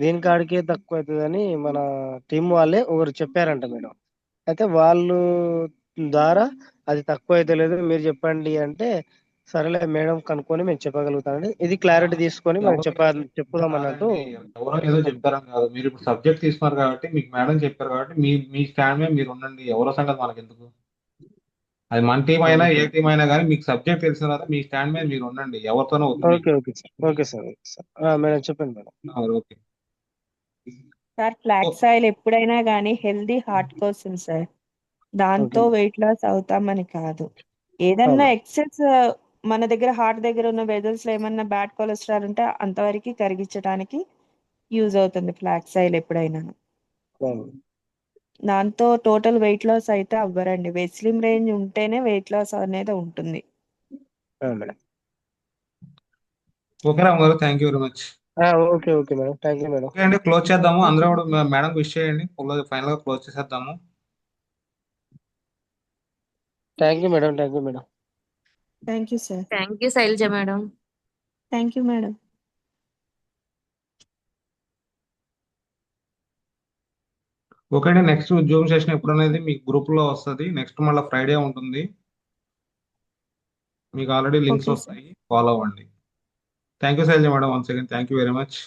దేని కాడికే తక్కువ అవుతుందని మన టీం వాళ్ళే ఒకరు చెప్పారంట మేడం. అయితే వాళ్ళు ద్వారా అది తక్కువ అయితే లేదు, మీరు చెప్పండి అంటే, సరేలే మేడం కనుక్కొని మేము చెప్పగలుగుతామండి. ఇది క్లారిటీ తీసుకొని మనం చెప్పుదాం అన్నట్టు. కాదండి, ఎవరో ఏదో చెప్తారని కాదు. మీరు ఇప్పుడు సబ్జెక్ట్ తీసుకున్నారు కాబట్టి, మీకు మేడం చెప్పారు కాబట్టి మీ మీ స్టాండ్ మీద మీరు ఉండండి. ఎవరో సంగతి మనకి ఎందుకు. అది మన టీం అయినా ఏ టీం అయినా కానీ మీకు సబ్జెక్ట్ తెలిసిన తర్వాత మీ స్టాండ్ మీద మీరు ఉండండి. ఎవరితోనో వద్దు మీకు. Okay sir. మేడం చెప్పండి madam. Okay sir flax oil ఎప్పుడైనా కానీ హెల్దీ హార్ట్ కోసం సార్. దాంతో ఓకే వెయిట్ లాస్ అవుతామని కాదు. ఏదన్నా అవును. ఎక్సెస్ మన దగ్గర హార్ట్ దగ్గర ఉన్న వెజల్స్ లో ఏమన్నా బ్యాడ్ కొలెస్ట్రాల్ ఉంటే అంతవరకు కరిగించడానికి యూజ్ అవుతుంది ఫ్లాక్స్ ఆయిల్ ఎప్పుడైనా. అవును. దాంతో టోటల్ వెయిట్ లాస్ అయితే అవ్వరండి. వెస్లిమ్ రేంజ్ ఉంటేనే వెయిట్ లాస్ అనేది ఉంటుంది. మేడం. ఓకే రామ్ గారు, thank you very much. Okay madam, thank you madam. Okay అండి, క్లోజ్ చేద్దాము. అందరూ కూడా మేడం విష్ చేయండి. ఫైనల్ గా క్లోజ్ చేసేద్దాము. Thank you madam. Thank you sir. Thank you Shailaja madam. Thank you madam. Okay అండి, నెక్స్ట్ జూమ్ సెషన్ ఎప్పుడు అనేది మీకు గ్రూప్ లో వస్తుంది. నెక్స్ట్ మళ్ళీ ఫ్రైడే ఉంటుంది. మీకు ఆల్రెడీ లింక్స్ ఓకే సార్. వస్తాయి, ఫాలో అవ్వండి. Thank you Shailaja madam, once again thank you very much.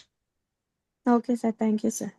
Okay sir, thank you sir.